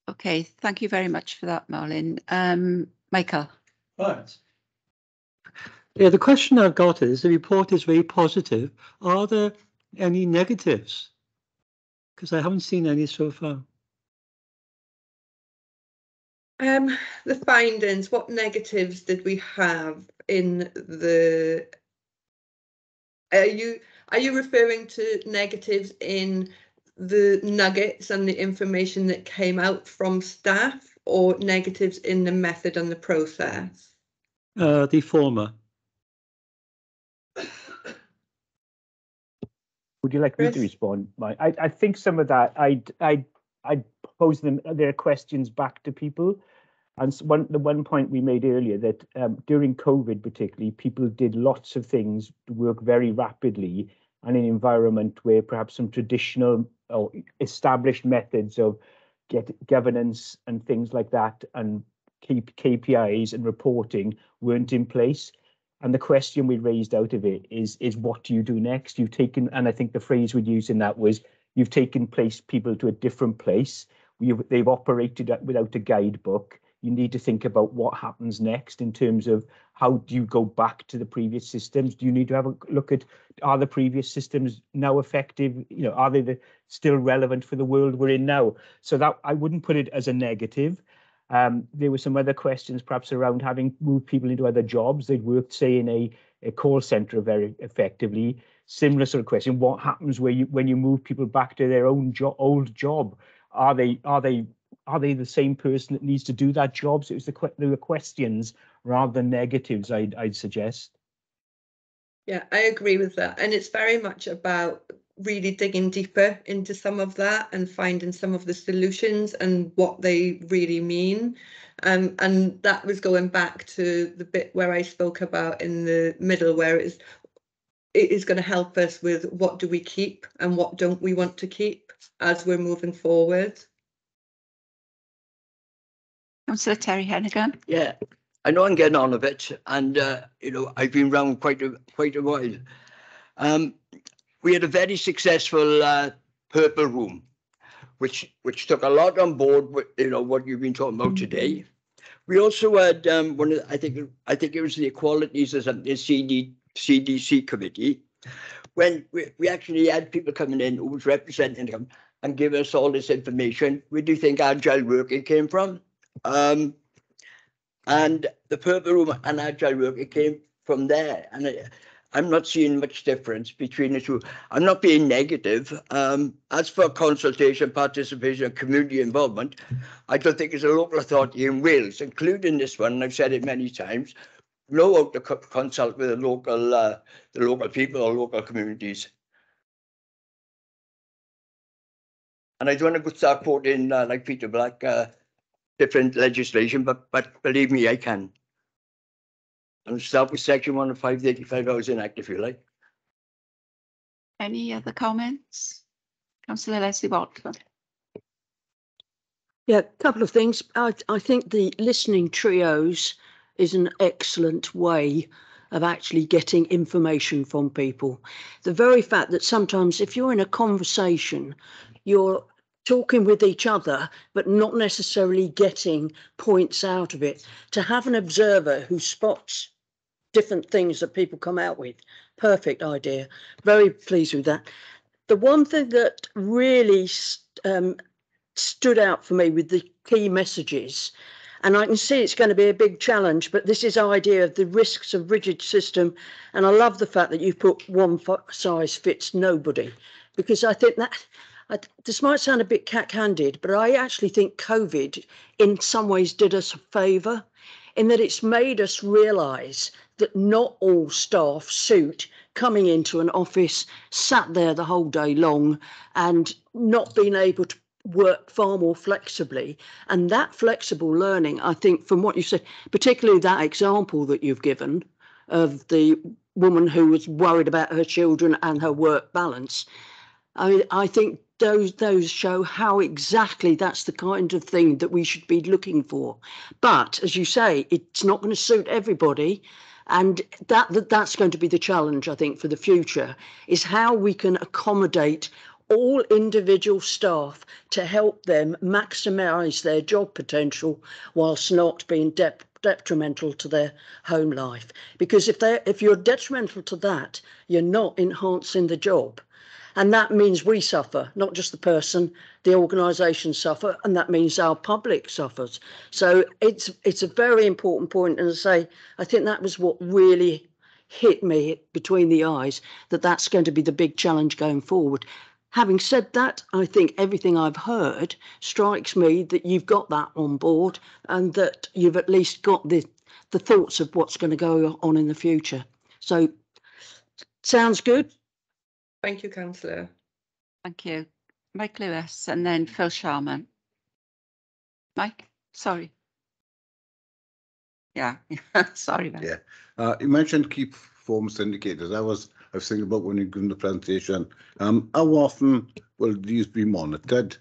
Okay, thank you very much for that, Marlon. Michael. Right. Yeah, the question I've got is, the report is very positive. Are there any negatives? Because I haven't seen any so far. The findings, what negatives did we have in the... Are you referring to negatives in the nuggets and the information that came out from staff, or negatives in the method and the process? The former. Would you like me to respond, Mike? I think some of that, I'd pose them their questions back to people. And the one point we made earlier, that during COVID particularly, people did lots of things to work very rapidly, and in an environment where perhaps some traditional or established methods of governance and things like that, and KPIs and reporting weren't in place. And the question we raised out of it is what do you do next? You've taken, and I think the phrase we'd use in that was, you've taken people to a different place. They've operated without a guidebook. You need to think about what happens next in terms of how do you go back to the previous systems? Do you need to have a look at, are the previous systems now effective? You know, are they still relevant for the world we're in now? So that, I wouldn't put it as a negative. There were some other questions perhaps around having moved people into other jobs. They'd worked, say, in a call centre very effectively. Similar sort of question: what happens when you move people back to their own old job? Are they the same person that needs to do that job? So there were questions rather than negatives, I'd suggest. Yeah, I agree with that. And it's very much about really digging deeper into some of that and finding some of the solutions and what they really mean. And that was going back to the bit where I spoke about in the middle, where it is going to help us with what do we keep and what don't we want to keep as we're moving forward. Councillor Terry Hennigan. Yeah, I know I'm getting on a bit, and you know, I've been around quite a while. We had a very successful purple room, which took a lot on board with, you know, what you've been talking about today. We also had one of, I think it was the Equalities or something, CDC committee, when we actually had people coming in who was representing them and give us all this information. Where do you think agile working came from? And the purple room and agile working came from there. And I'm not seeing much difference between the two. I'm not being negative. As for consultation, participation, and community involvement, I don't think there's a local authority in Wales, including this one, and I've said it many times, know how to consult with the local people or local communities. And I don't want to start quoting like Peter Black, different legislation, but believe me, I can. And start with Section 1 of 585 Housing Act, if you like. Any other comments? Councillor Leslie Watford. Yeah, a couple of things. I think the listening trios is an excellent way of actually getting information from people. The very fact that sometimes if you're in a conversation, you're talking with each other, but not necessarily getting points out of it. To have an observer who spots different things that people come out with, perfect idea. Very pleased with that. The one thing that really stood out for me with the key messages, and I can see it's going to be a big challenge, but this is the idea of the risks of rigid system. And I love the fact that you've put one size fits nobody, because I think that this might sound a bit cack-handed, but I actually think COVID in some ways did us a favour in that it's made us realise that not all staff suit coming into an office, sat there the whole day long and not being able to work far more flexibly. And that flexible learning, I think, from what you said, particularly that example that you've given of the woman who was worried about her children and her work balance, I think those show how exactly that's the kind of thing that we should be looking for. But as you say, it's not going to suit everybody. And that's going to be the challenge, I think, for the future, is how we can accommodate all individual staff to help them maximise their job potential whilst not being detrimental to their home life. Because if you're detrimental to that, you're not enhancing the job. And that means we suffer, not just the person, the organisation suffer, and that means our public suffers. So it's a very important point. And as I say, I think that was what really hit me between the eyes, that's going to be the big challenge going forward. Having said that, I think everything I've heard strikes me that you've got that on board and that you've at least got the thoughts of what's going to go on in the future. So sounds good. Thank you, Councillor. Thank you. Mike Lewis and then Phil Sharman. Mike, sorry. Yeah, sorry, man. Yeah, you mentioned key performance indicators. I was thinking about when you're giving the presentation. How often will these be monitored?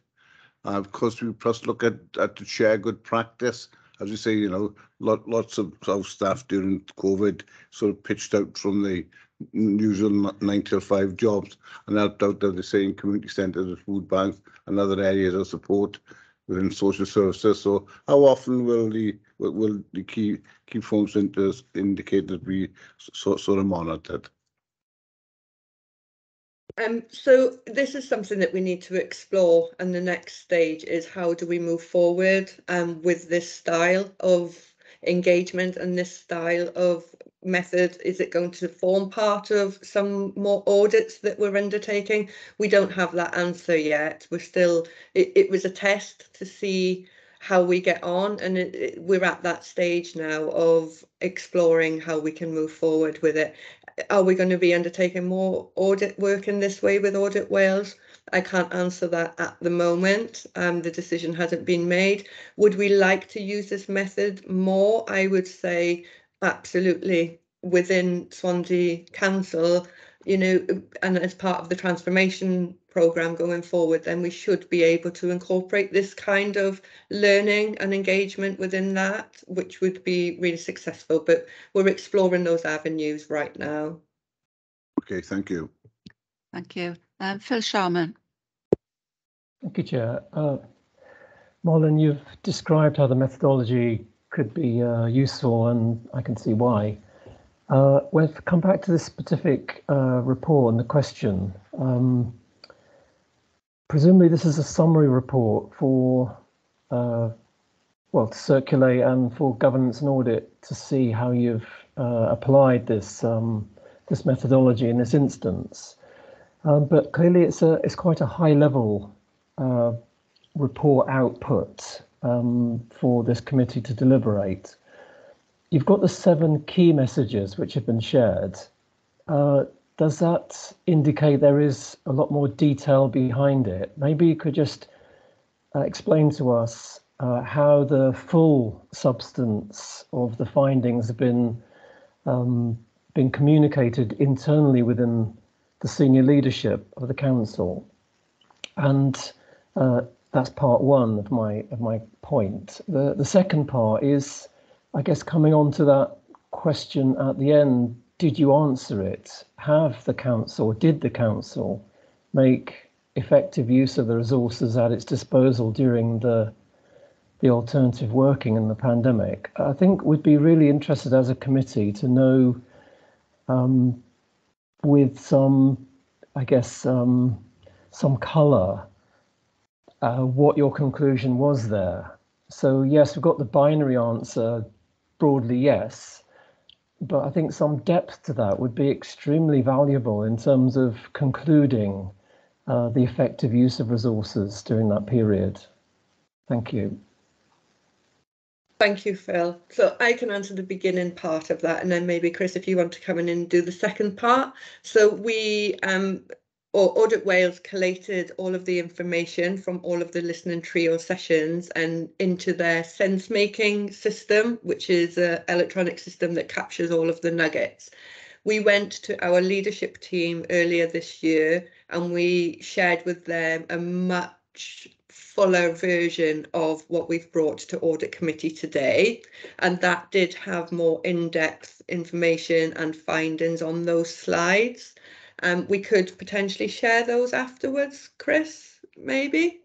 Of course, we must look at to share good practice. As you say, you know, lots of staff during COVID sort of pitched out from the usual 9 till 5 jobs and helped out, as they say, in community centres, food banks, and other areas of support within social services. So, how often will the key performance indicators be sort of monitored? So this is something that we need to explore, and the next stage is how do we move forward with this style of engagement and this style of method. Is it going to form part of some more audits that we're undertaking? We don't have that answer yet. We're still, it was a test to see how we get on, and we're at that stage now of exploring how we can move forward with it. Are we going to be undertaking more audit work in this way with Audit Wales? I can't answer that at the moment. The decision hasn't been made. Would we like to use this method more? I would say absolutely. Within Swansea Council, you know, and as part of the transformation programme going forward, then we should be able to incorporate this kind of learning and engagement within that, which would be really successful. But we're exploring those avenues right now. Okay, thank you. Thank you. Phil Sharman. Thank you, Chair. Marlon, you've described how the methodology could be useful, and I can see why. We've come back to this specific report and the question. Presumably this is a summary report for, well, to circulate and for governance and audit to see how you've applied this this methodology in this instance. But clearly it's quite a high level report output for this committee to deliberate. You've got the 7 key messages which have been shared. Does that indicate there is a lot more detail behind it? Maybe you could just explain to us how the full substance of the findings have been communicated internally within the senior leadership of the council. And that's part 1 of my point. The second part is, I guess, coming on to that question at the end, did you answer it? Did the council make effective use of the resources at its disposal during the alternative working in the pandemic? I think we'd be really interested as a committee to know with some, I guess, some colour what your conclusion was there. So yes, we've got the binary answer, broadly yes, but I think some depth to that would be extremely valuable in terms of concluding the effective use of resources during that period. Thank you. Thank you, Phil. So I can answer the beginning part of that, and then maybe Chris, if you want to come in and do the second part. So we, Audit Wales collated all of the information from all of the listening trio sessions and into their sense-making system, which is an electronic system that captures all of the nuggets. We went to our leadership team earlier this year and we shared with them a much fuller version of what we've brought to Audit Committee today, and that did have more in-depth information and findings on those slides. We could potentially share those afterwards, Chris, maybe.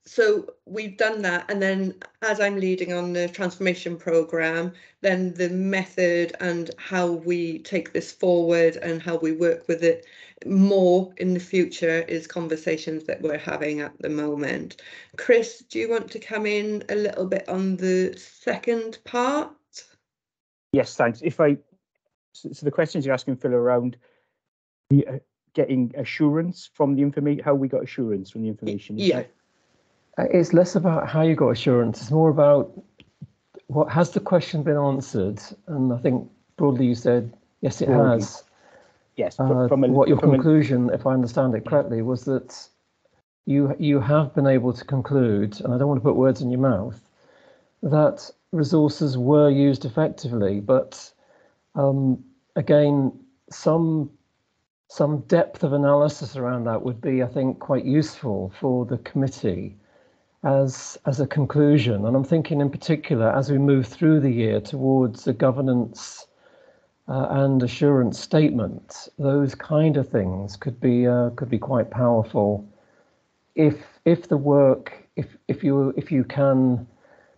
So we've done that, and then as I'm leading on the transformation programme, then the method and how we take this forward and how we work with it more in the future is conversations that we're having at the moment. Chris, do you want to come in a little bit on the second part? Yes, thanks. So the questions you're asking, Phil, around getting assurance from the information, how we got assurance from the information. Yeah. It's less about how you got assurance. It's more about what has the question been answered? And I think broadly you said, yes, it has. Yes. What your conclusion, if I understand it correctly, was that you have been able to conclude, and I don't want to put words in your mouth, that resources were used effectively, but again, some some depth of analysis around that would be, I think, quite useful for the committee as a conclusion. And I'm thinking in particular, as we move through the year towards a governance and assurance statement, those kind of things could be quite powerful. If the work, if you can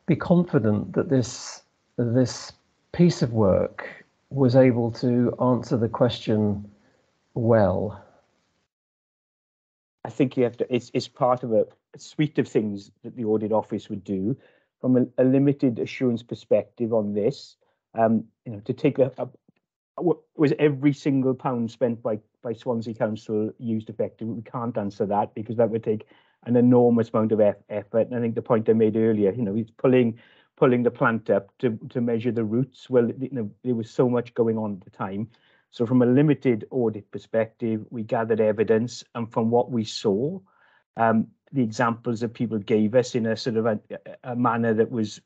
be confident that this piece of work was able to answer the question well. I think you have to, it's part of a suite of things that the audit office would do from a limited assurance perspective on this. To take was every single pound spent by Swansea Council used effectively? We can't answer that because that would take an enormous amount of effort. And I think the point I made earlier, he's pulling the plant up to measure the roots. Well, there was so much going on at the time. So from a limited audit perspective, we gathered evidence, and from what we saw, the examples that people gave us in a sort of a manner that was,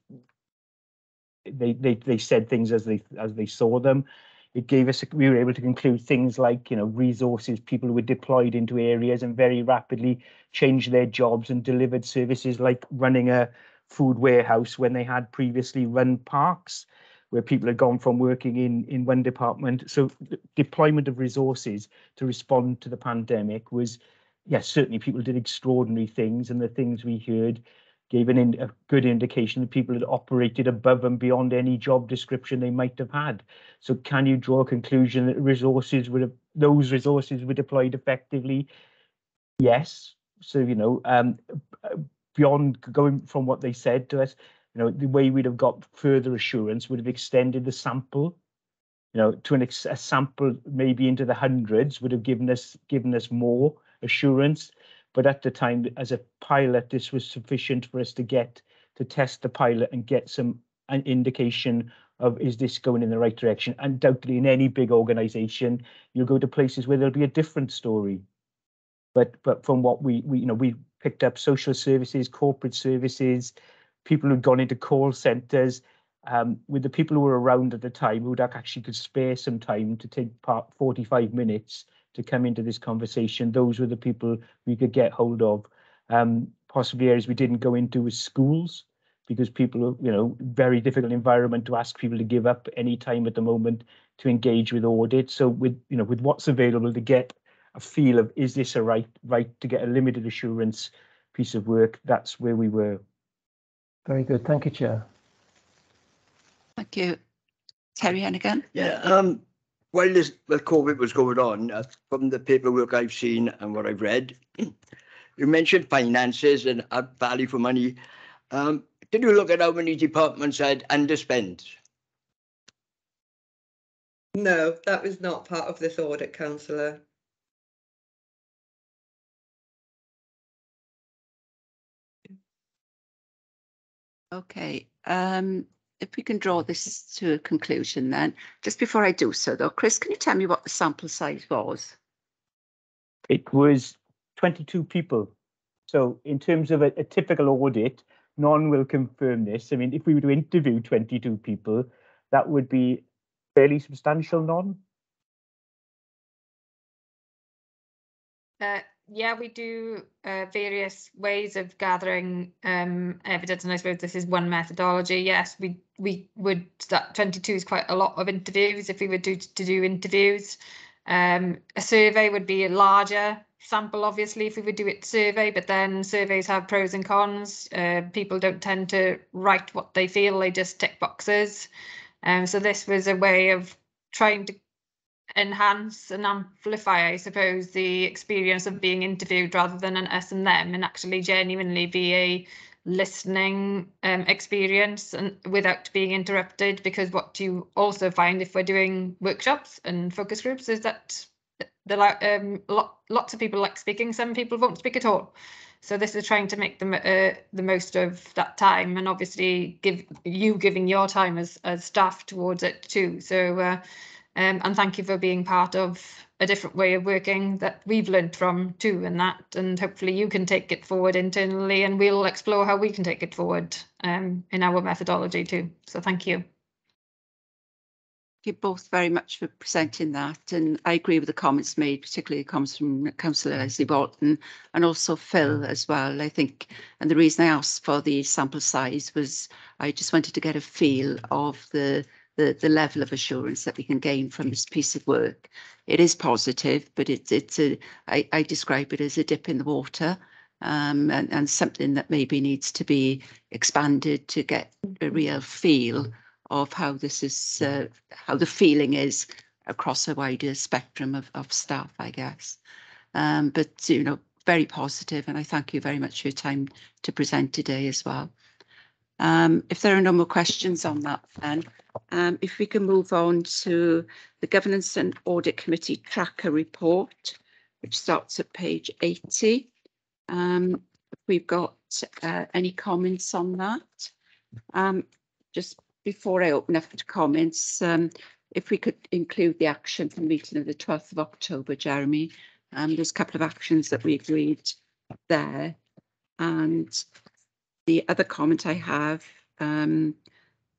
they said things as they saw them. It gave us, we were able to conclude things like, resources, people who were deployed into areas and very rapidly changed their jobs and delivered services like running a food warehouse when they had previously run parks, where people had gone from working in one department. So the deployment of resources to respond to the pandemic was, yes, certainly people did extraordinary things, and the things we heard gave a good indication that people had operated above and beyond any job description they might have had. So can you draw a conclusion that those resources were deployed effectively? Yes. So, beyond going from what they said to us, the way we'd have got further assurance would have extended the sample, to a sample maybe into the hundreds would have given us more assurance. But at the time, as a pilot, this was sufficient for us to test the pilot and get an indication of, is this going in the right direction? Undoubtedly, in any big organization, you'll go to places where there'll be a different story. But from what we picked up social services, corporate services, people who'd gone into call centers, with the people who were around at the time who actually could spare some time to take part 45 minutes to come into this conversation. Those were the people we could get hold of. Possibly areas we didn't go into was schools, because people, very difficult environment to ask people to give up any time at the moment to engage with audit. So with what's available to get a feel of, is this a right to get a limited assurance piece of work, that's where we were. Very good. Thank you, Chair. Thank you. Terry Hennigan. Yeah. While COVID was going on, from the paperwork I've seen and what I've read, you mentioned finances and value for money. Did you look at how many departments had underspent? No, that was not part of this audit, Councillor. Okay. If we can draw this to a conclusion then, just before I do so though, Chris, can you tell me what the sample size was? It was 22 people. So in terms of a typical audit, none will confirm this. I mean, if we were to interview 22 people, that would be fairly substantial, none? Yeah, we do various ways of gathering evidence, and I suppose this is one methodology. Yes, we would, that 22 is quite a lot of interviews if we were to do interviews. A survey would be a larger sample, obviously, if we would do it survey, but then surveys have pros and cons. People don't tend to write what they feel, they just tick boxes. So this was a way of trying to enhance and amplify, I suppose, the experience of being interviewed rather than an us and them, and actually genuinely be a listening experience and without being interrupted. Because what you also find if we're doing workshops and focus groups is that lots of people like speaking, some people won't speak at all. So this is trying to make the most of that time, and obviously giving your time as staff towards it too. So and thank you for being part of a different way of working that we've learned from too, and hopefully you can take it forward internally, and we'll explore how we can take it forward in our methodology too. So thank you. you both very much for presenting that, and I agree with the comments made, particularly the comments from Councillor Leslie Bolton and also Phil as well. I think, and the reason I asked for the sample size was I just wanted to get a feel of the level of assurance that we can gain from this piece of work. It is positive, but I describe it as a dip in the water, and something that maybe needs to be expanded to get a real feel of how this is, how the feeling is across a wider spectrum of staff, I guess. But, you know, very positive, and I thank you very much for your time to present today as well. If there are no more questions on that, then if we can move on to the Governance and Audit Committee Tracker Report, which starts at page 80. We've got any comments on that? Just before I open up to comments, if we could include the action from the meeting of the 12th of October, Jeremy. There's a couple of actions that we agreed there. And the other comment I have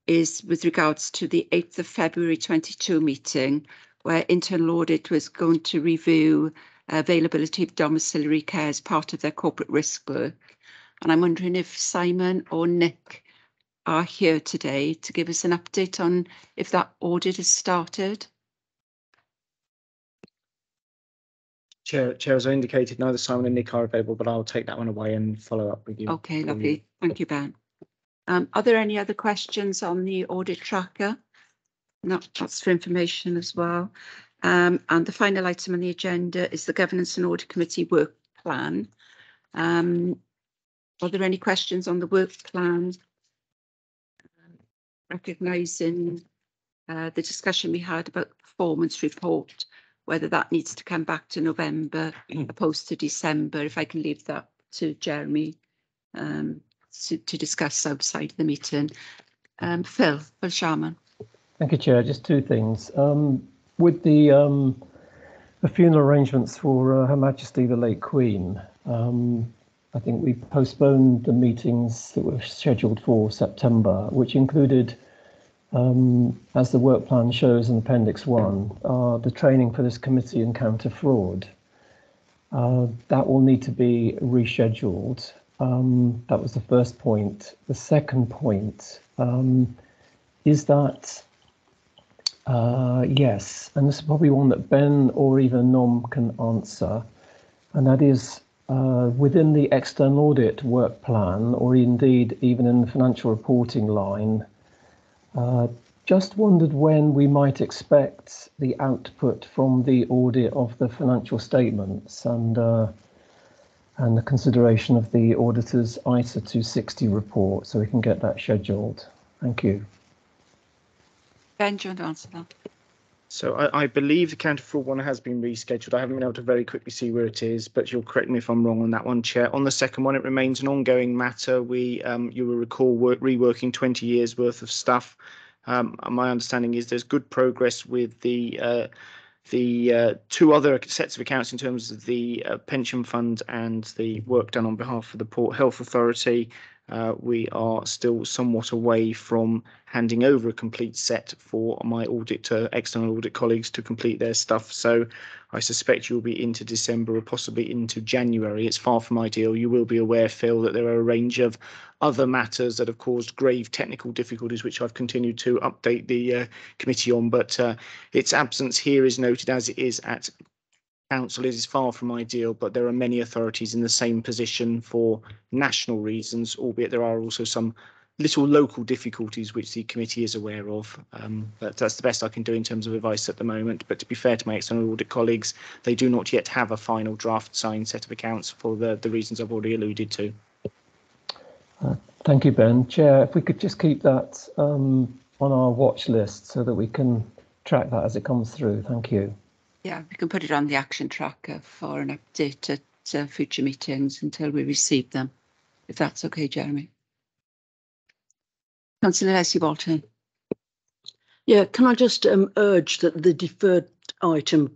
is with regards to the 8th of February 22 meeting, where internal audit was going to review availability of domiciliary care as part of their corporate risk work. And I'm wondering if Simon or Nick are here today to give us an update on if that audit has started. Chair, as I indicated, neither Simon and Nick are available, but I'll take that one away and follow up with you. Okay, lovely. Thank you, Ben. Are there any other questions on the audit tracker? No, that's for information as well. And the final item on the agenda is the Governance and Audit Committee work plan. Are there any questions on the work plan? Recognising the discussion we had about the performance report, whether that needs to come back to November opposed to December, if I can leave that to Jeremy to discuss outside the meeting. Phil Sharman. Thank you, Chair. Just two things. With the funeral arrangements for Her Majesty the late Queen, I think we postponed the meetings that were scheduled for September, which included, as the work plan shows in Appendix 1, the training for this committee in counter fraud. That will need to be rescheduled. That was the first point. The second point is that, yes, and this is probably one that Ben or even Nom can answer, and that is within the external audit work plan, or indeed even in the financial reporting line, just wondered when we might expect the output from the audit of the financial statements and the consideration of the auditor's ISA 260 report, so we can get that scheduled. Thank you. Ben, do you want to answer that? So I believe the counter fraud one has been rescheduled. I haven't been able to very quickly see where it is, but you'll correct me if I'm wrong on that one, Chair. On the second one, it remains an ongoing matter. We, you will recall, reworking 20 years worth of stuff. My understanding is there's good progress with the two other sets of accounts in terms of the pension fund and the work done on behalf of the Port Health Authority. We are still somewhat away from handing over a complete set for my external audit colleagues to complete their stuff. So I suspect you'll be into December or possibly into January. It's far from ideal. You will be aware, Phil, that there are a range of other matters that have caused grave technical difficulties, which I've continued to update the committee on. But its absence here is noted as it is at Council. It is far from ideal, but there are many authorities in the same position for national reasons, albeit there are also some little local difficulties which the committee is aware of. But that's the best I can do in terms of advice at the moment. But to be fair to my external audit colleagues, they do not yet have a final draft signed set of accounts for the reasons I've already alluded to. Thank you, Ben. Chair, if we could just keep that on our watch list so that we can track that as it comes through. Thank you. Yeah, we can put it on the action tracker for an update at future meetings until we receive them, if that's okay, Jeremy. Councillor Leslie Bolton. Yeah, can I just urge that the deferred item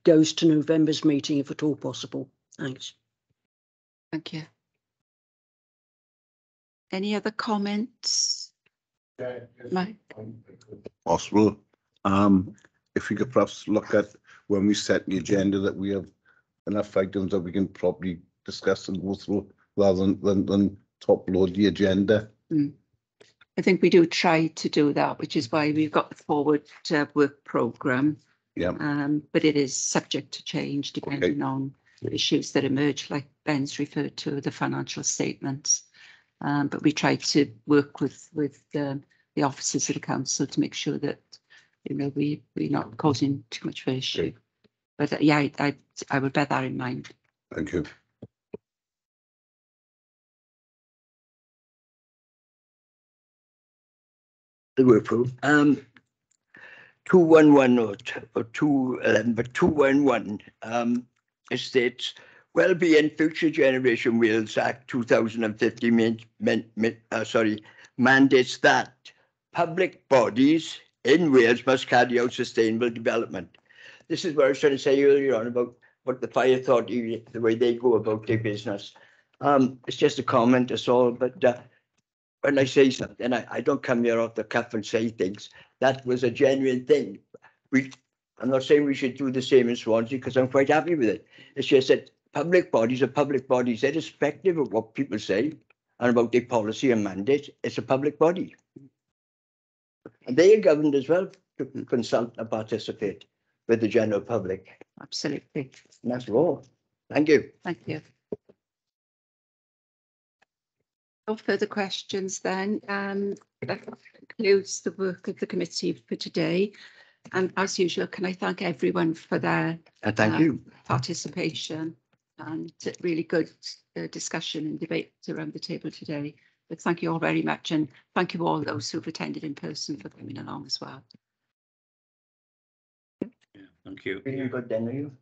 goes to November's meeting if at all possible? Thanks. Thank you. Any other comments? Possible. If we could perhaps look at when we set the agenda that we have enough items that we can properly discuss and go through rather than top load the agenda. I think we do try to do that, which is why we've got the forward work programme. Yeah. But it is subject to change depending on issues that emerge, like Ben's referred to, the financial statements. But we try to work with the officers of the council to make sure that, you know, we're not causing too much of an issue. But yeah, I would bear that in mind. Thank you. The work program. 211 or 211, but 211 it states Wellbeing Future Generation Wales Act 2050 mandates that public bodies in Wales must carry out sustainable development. This is what I was trying to say earlier on about what the fire authority, the way they go about their business. It's just a comment, that's all, but when I say something, I don't come here off the cuff and say things. That was a genuine thing. I'm not saying we should do the same in Swansea because I'm quite happy with it. It's just that public bodies are public bodies, irrespective of what people say and about their policy and mandate. It's a public body. And they are governed as well to consult and participate with the general public. Absolutely. And that's all. Thank you. Thank you. No further questions then. That concludes the work of the committee for today. And as usual, can I thank everyone for their thank you participation and really good discussion and debate around the table today. But thank you all very much, and thank you all those who've attended in person for coming along as well. Thank you. Really good then, are you?